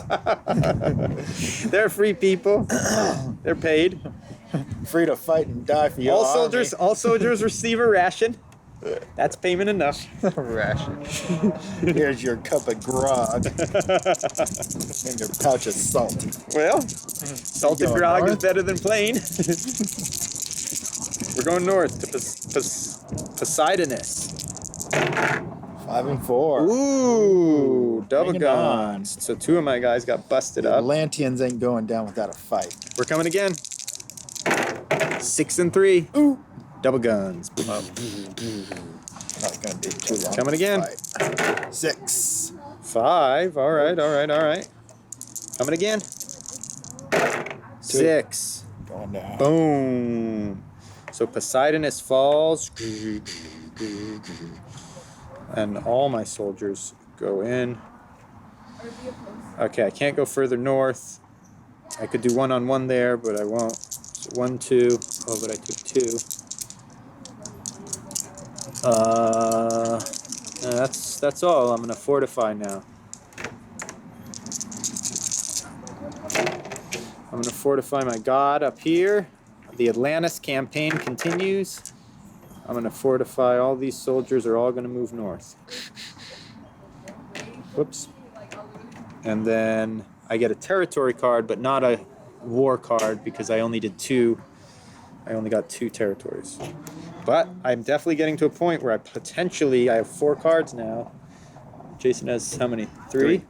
Speaker 1: They're free people. They're paid.
Speaker 2: Free to fight and die for your
Speaker 1: All
Speaker 2: army.
Speaker 1: soldiers receive a ration. That's payment enough.
Speaker 2: Ration. Here's your cup of grog and your pouch of salt.
Speaker 1: Well, salted
Speaker 2: going
Speaker 1: grog is
Speaker 2: north?
Speaker 1: better than plain. We're going north to Poseidonus.
Speaker 2: 5 and 4.
Speaker 1: Ooh, double
Speaker 2: Bring it on.
Speaker 1: guns. So 2 of my guys got busted
Speaker 2: The
Speaker 1: up.
Speaker 2: Atlanteans ain't going down without a fight.
Speaker 1: We're coming again. 6 and 3.
Speaker 2: Ooh.
Speaker 1: Double guns.
Speaker 2: Not gonna be too long.
Speaker 1: Coming again.
Speaker 2: Fight. 6.
Speaker 1: 5. All right. Coming again. 6.
Speaker 2: Going down.
Speaker 1: Boom. So Poseidonus falls. And all my soldiers go in. Okay, I can't go further north. I could do 1-on-1 there, but I won't. So 1, 2. Oh, but I took 2. That's all. I'm gonna fortify now. I'm gonna fortify my god up here. The Atlantis campaign continues. I'm gonna fortify all these soldiers are all gonna move north. Whoops. And then I get a territory card, but not a war card because I only did 2. I only got 2 territories. But I'm definitely getting to a point where I have 4 cards now. Jason has how many? 3?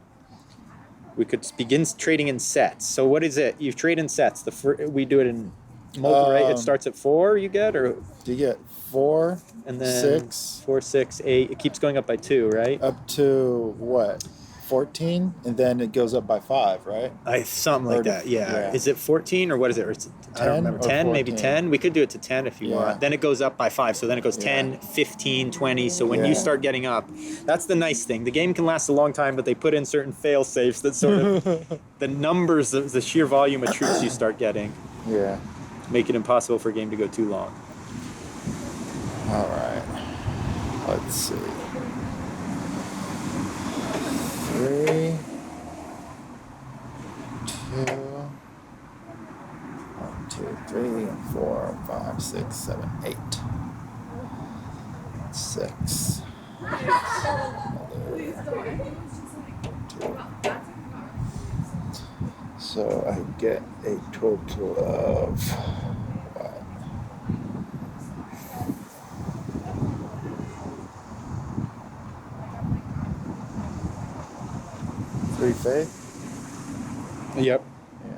Speaker 1: We could begin trading in sets. So what is it? You trade in sets. We do it in multiple, right? It starts at 4 you get, or
Speaker 2: Do you get 4,
Speaker 1: and then
Speaker 2: 6,
Speaker 1: 4, 6, 8. It keeps going up by 2, right?
Speaker 2: up to what? 14, and then it goes up by 5, right?
Speaker 1: Something like
Speaker 2: Or-
Speaker 1: that. Yeah.
Speaker 2: yeah.
Speaker 1: Is it 14 or what is it? Or I don't
Speaker 2: 10
Speaker 1: remember.
Speaker 2: or
Speaker 1: 10, maybe
Speaker 2: 14?
Speaker 1: 10. We could do it to 10 if you
Speaker 2: Yeah.
Speaker 1: want. Then it goes up by 5. So then it goes
Speaker 2: Yeah.
Speaker 1: 10, 15, 20. So when you
Speaker 2: Yeah.
Speaker 1: start getting up, that's the nice thing. The game can last a long time, but they put in certain fail safes that sort of the numbers, the sheer volume of troops you start getting,
Speaker 2: Yeah.
Speaker 1: make it impossible for a game to go too long.
Speaker 2: All right. Let's see. 3, 2, 1, 2, 3, 4, 5, 6, 7, 8. 6. So I get a total of what? 3 faith?
Speaker 1: Yep.
Speaker 2: Yeah.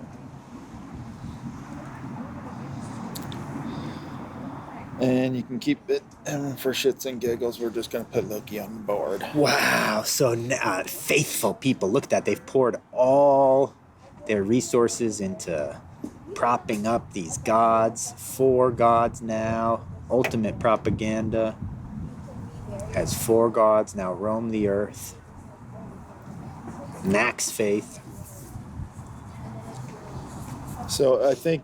Speaker 2: And you can keep it. And for shits and giggles, we're just going to put Loki on board.
Speaker 1: Wow. So now, faithful people, look at that. They've poured all their resources into propping up these gods. 4 gods now. Ultimate propaganda. Has 4 gods now roam the earth. Max faith.
Speaker 2: So I think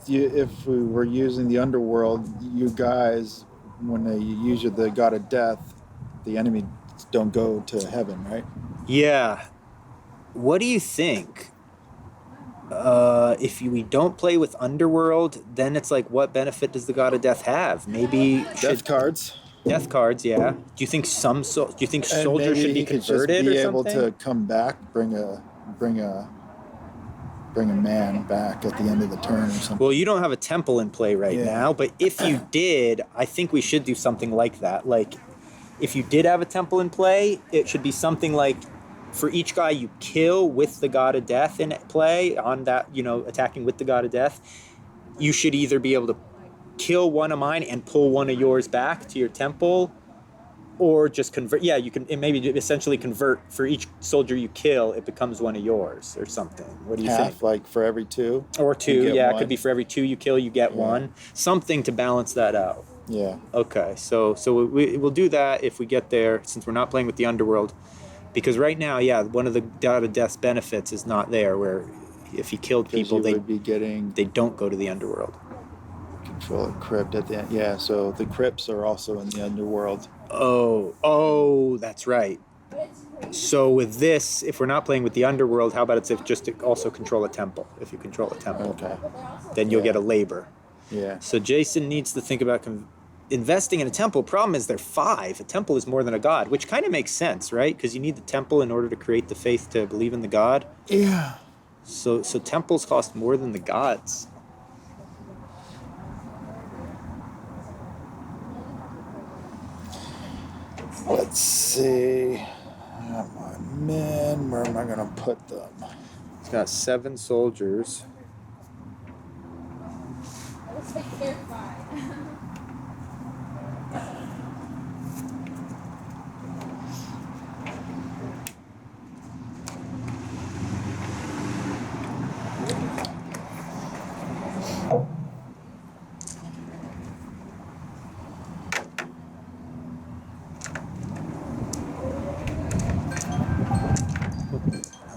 Speaker 2: if we were using the underworld, you guys, when they use the god of death, the enemy don't go to heaven, right?
Speaker 1: Yeah. What do you think? We don't play with Underworld, then it's like, what benefit does the God of Death have? Maybe
Speaker 2: Death cards.
Speaker 1: Death cards, yeah. Do you think soldiers should be
Speaker 2: he could just
Speaker 1: converted
Speaker 2: be
Speaker 1: or
Speaker 2: able
Speaker 1: something?
Speaker 2: to come back, bring a man back at the end of the turn or something.
Speaker 1: Well, you don't have a temple in play right now, but if you did, I think we should do something like that. Like, if you did have a temple in play, it should be something like, for each guy you kill with the God of Death in play, on that, attacking with the God of Death, you should either be able to kill one of mine and pull one of yours back to your temple, or just convert. Yeah, you can maybe essentially convert. For each soldier you kill, it becomes one of yours or something. What do you think?
Speaker 2: Like for every 2?
Speaker 1: Or 2, yeah.
Speaker 2: one.
Speaker 1: It could be for every 2 you kill, you get 1. Something to balance that out.
Speaker 2: Yeah.
Speaker 1: Okay, so we'll do that if we get there, since we're not playing with the Underworld. Because right now, yeah, one of the God of Death's benefits is not there, where if he killed people, they don't go to the Underworld.
Speaker 2: Control a crypt at the end. Yeah, so the crypts are also in the Underworld.
Speaker 1: Oh, that's right. So with this, if we're not playing with the Underworld, how about it's just to also control a temple? If you control a temple, then you'll get a labor.
Speaker 2: Yeah.
Speaker 1: So Jason needs to think about investing in a temple. Problem is they're 5. A temple is more than a god, which kind of makes sense, right? Because you need the temple in order to create the faith to believe in the god.
Speaker 2: Yeah.
Speaker 1: So temples cost more than the gods.
Speaker 2: Let's see. My men, where am I going to put them?
Speaker 1: He's got 7 soldiers.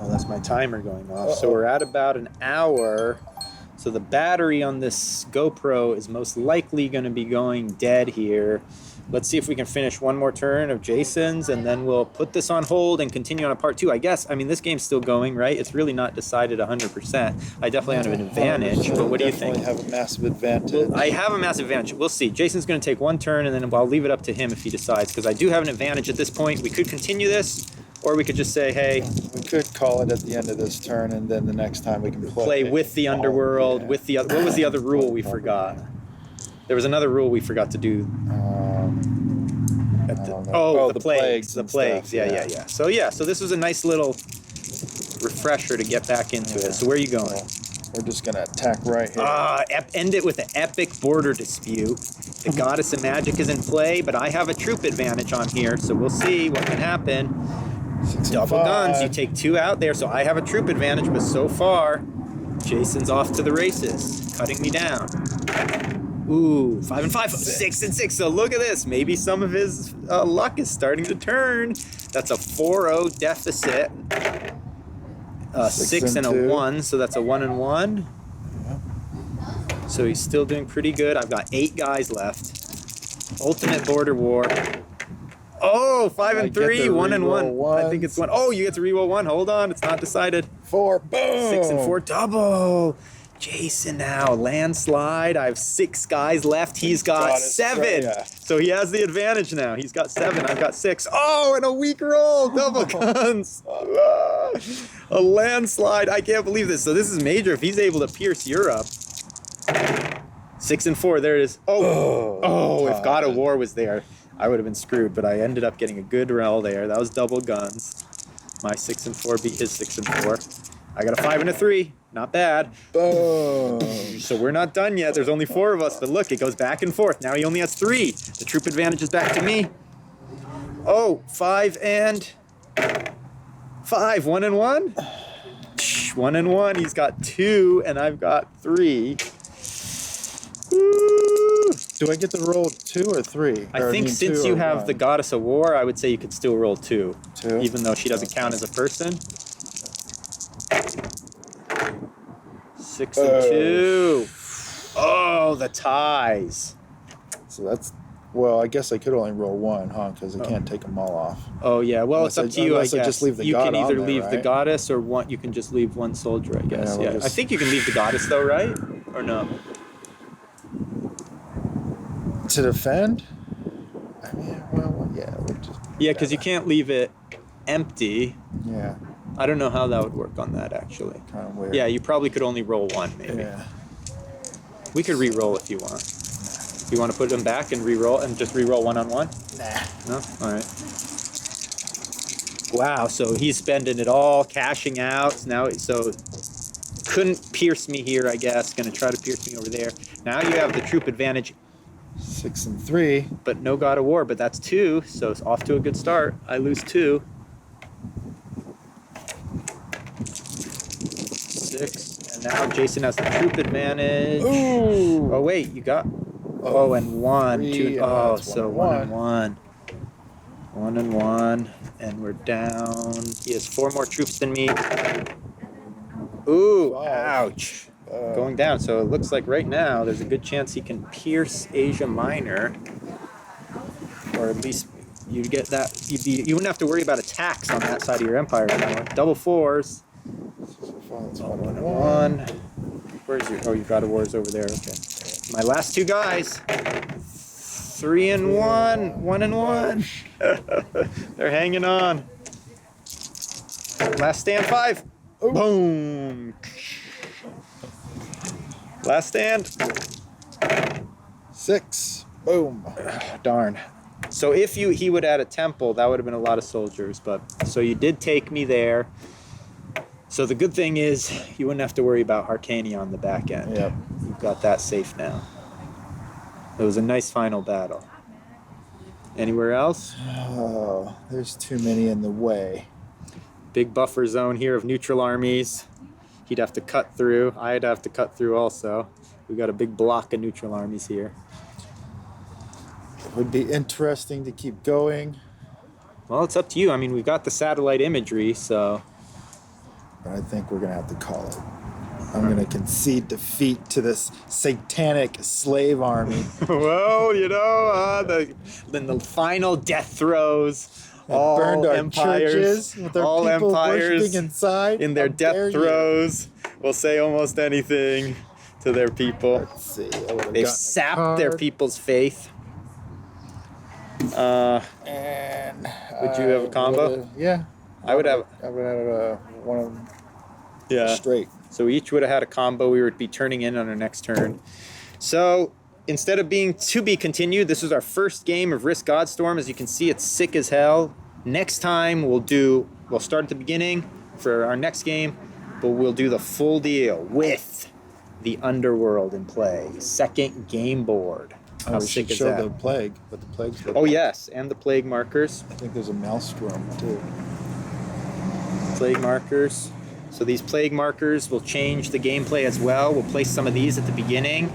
Speaker 1: That's my timer going off. So we're at about an hour. So the battery on this GoPro is most likely going to be going dead here. Let's see if we can finish one more turn of Jason's, and then we'll put this on hold and continue on a part 2. I guess, this game's still going, right? It's really not decided 100%. I definitely have an advantage, but what do you think?
Speaker 2: I definitely have a massive advantage.
Speaker 1: Well, I have a massive advantage. We'll see. Jason's going to take one turn, and then I'll leave it up to him if he decides, because I do have an advantage at this point. We could continue this, or we could just say, hey...
Speaker 2: We could call it at the end of this turn, and then the next time we can
Speaker 1: play with the Underworld, with the... What was the other rule we forgot? There was another rule we forgot to do. The plagues. The plagues. Stuff, yeah. So this was a nice little refresher to get back into it. So where are you going?
Speaker 2: We're just going to attack right here.
Speaker 1: End it with an epic border dispute. The Goddess of Magic is in play, but I have a troop advantage on here, so we'll see what can happen. Double guns. You take 2 out there, so I have a troop advantage, but so far, Jason's off to the races, cutting me down. Ooh, 5 and 5, 6 and 6. So look at this. Maybe some of his luck is starting to turn. That's a 4-0 deficit. 6 and a 1, so that's a 1 and 1. So he's still doing pretty good. I've got 8 guys left. Ultimate border war. Oh, 5 and 3, 1 and 1. I think it's 1. Oh, you get to reroll 1. Hold on, it's not decided.
Speaker 2: 4, boom.
Speaker 1: 6 and 4, double. Jason now, landslide. I have 6 guys left. He's got 7. So he has the advantage now. He's got 7. I've got 6. Oh, and a weak roll. Double guns. A landslide. I can't believe this. So this is major if he's able to pierce Europe. 6 and 4. There it is. Oh, if God of War was there, I would have been screwed. But I ended up getting a good roll there. That was double guns. My 6 and 4 beat his 6 and 4. I got a 5 and a 3. Not bad.
Speaker 2: Boom.
Speaker 1: So we're not done yet. There's only 4 of us, but look, it goes back and forth. Now he only has 3. The troop advantage is back to me. Oh, 5 and 5. 1 and 1. 1 and 1. He's got 2, and I've got 3. Woo.
Speaker 2: Do I get to roll 2 or 3?
Speaker 1: I think since you have the Goddess of War, I would say you could still roll 2. Even though she doesn't count as a person. 6 and 2. Oh, the ties.
Speaker 2: So that's Well, I guess I could only roll one, huh? Because I can't take them all off.
Speaker 1: Oh yeah, well
Speaker 2: Unless
Speaker 1: it's up to you. I
Speaker 2: unless I
Speaker 1: guess
Speaker 2: just leave the
Speaker 1: you
Speaker 2: god
Speaker 1: can
Speaker 2: on
Speaker 1: either
Speaker 2: there,
Speaker 1: leave the
Speaker 2: right?
Speaker 1: goddess or one. You can just leave one soldier. I guess.
Speaker 2: we'll
Speaker 1: Yeah, I
Speaker 2: just-
Speaker 1: think you can leave the goddess though, right? Or no?
Speaker 2: To defend? I mean, well, yeah, we'll just.
Speaker 1: Yeah, because you can't leave it empty.
Speaker 2: Yeah,
Speaker 1: I don't know how that would work on that actually.
Speaker 2: kind of weird.
Speaker 1: Yeah, you probably could only roll one maybe.
Speaker 2: Yeah.
Speaker 1: We could re-roll if you want. You want to put them back and re-roll and just re-roll one on one?
Speaker 2: Nah.
Speaker 1: No? All right. Wow, so he's spending it all, cashing out. Now, so couldn't pierce me here, I guess. Going to try to pierce me over there. Now you have the troop advantage,
Speaker 2: 6 and 3.
Speaker 1: but no God of War, but that's 2, so it's off to a good start. I lose 2. 6, and now Jason has the troop advantage.
Speaker 2: Ooh.
Speaker 1: Oh wait, you got. Oh, and 1,
Speaker 2: 3,
Speaker 1: 2. Oh,
Speaker 2: that's
Speaker 1: so 1 and 1. 1 and 1, and we're down. He has 4 more troops than me. Ooh,
Speaker 2: 5.
Speaker 1: ouch. Going down. So it looks like right now there's a good chance he can pierce Asia Minor, or at least you get that. You wouldn't have to worry about attacks on that side of your empire anymore. Double 4s.
Speaker 2: That's
Speaker 1: 1
Speaker 2: 1
Speaker 1: and 1. Where's your? Oh, you got a wars over there. Okay. My last 2 guys. 3 and 1. 1 and 1. They're hanging on. Last stand 5. Boom. Last stand.
Speaker 2: 6. Boom.
Speaker 1: Darn. So if he would add a temple, that would have been a lot of soldiers. But so you did take me there. So the good thing is you wouldn't have to worry about Harkania on the back end.
Speaker 2: Yep.
Speaker 1: You've got that safe now. It was a nice final battle. Anywhere else?
Speaker 2: Oh, there's too many in the way.
Speaker 1: Big buffer zone here of neutral armies. He'd have to cut through. I'd have to cut through also. We've got a big block of neutral armies here.
Speaker 2: It would be interesting to keep going.
Speaker 1: Well, it's up to you. I mean, we've got the satellite imagery, so...
Speaker 2: But I think we're going to have to call it. I'm going to concede defeat to this satanic slave army.
Speaker 1: Well, you know, then the final death throes. All
Speaker 2: burned our
Speaker 1: empires,
Speaker 2: churches with our
Speaker 1: all
Speaker 2: people
Speaker 1: empires
Speaker 2: worshiping inside.
Speaker 1: in their
Speaker 2: How dare
Speaker 1: death
Speaker 2: you.
Speaker 1: throes will say almost anything to their people.
Speaker 2: Let's see. I would've
Speaker 1: They've
Speaker 2: gotten a
Speaker 1: sapped their
Speaker 2: card.
Speaker 1: people's faith.
Speaker 2: And
Speaker 1: Would you have a combo?
Speaker 2: Yeah.
Speaker 1: I would have.
Speaker 2: I would have one of them
Speaker 1: Yeah.
Speaker 2: straight.
Speaker 1: So we each would have had a combo. We would be turning in on our next turn. So instead of being to be continued, this is our first game of Risk Godstorm. As you can see, it's sick as hell. Next time we'll start at the beginning for our next game, but we'll do the full deal with the underworld in play. Second game board. How
Speaker 2: we
Speaker 1: sick
Speaker 2: should
Speaker 1: is
Speaker 2: show
Speaker 1: that?
Speaker 2: the plague, what the plague's look
Speaker 1: Oh
Speaker 2: like.
Speaker 1: yes, and the plague markers.
Speaker 2: I think there's a maelstrom too.
Speaker 1: Plague markers. So these plague markers will change the gameplay as well. We'll place some of these at the beginning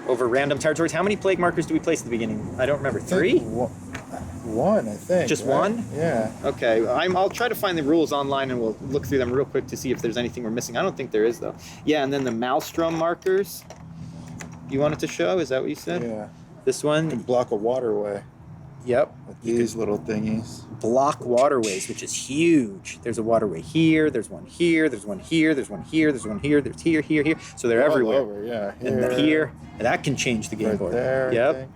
Speaker 1: over random territories. How many plague markers do we place at the beginning? I don't remember. 3?
Speaker 2: One, I think.
Speaker 1: Just
Speaker 2: right?
Speaker 1: one?
Speaker 2: Yeah.
Speaker 1: Okay, I'll try to find the rules online and we'll look through them real quick to see if there's anything we're missing. I don't think there is though. Yeah, and then the maelstrom markers. You wanted to show? Is that what you said?
Speaker 2: Yeah.
Speaker 1: This
Speaker 2: You can
Speaker 1: one?
Speaker 2: block a waterway
Speaker 1: Yep.
Speaker 2: with these little thingies.
Speaker 1: Block waterways, which is huge. There's a waterway here, there's one here, there's one here, there's one here, there's one here, there's here, here, here. So they're
Speaker 2: All
Speaker 1: everywhere.
Speaker 2: over, yeah.
Speaker 1: And then here, that can change the game
Speaker 2: Right
Speaker 1: board.
Speaker 2: there. I
Speaker 1: Yep.
Speaker 2: think.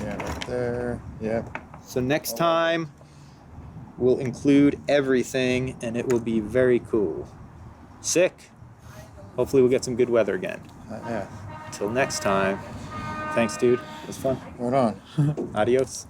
Speaker 2: Yeah, right there. Yep.
Speaker 1: So next time, we'll include everything, and it will be very cool. Sick. Hopefully we'll get some good weather again.
Speaker 2: Yeah.
Speaker 1: Until next time. Thanks, dude. It was fun.
Speaker 2: Right on.
Speaker 1: Adios.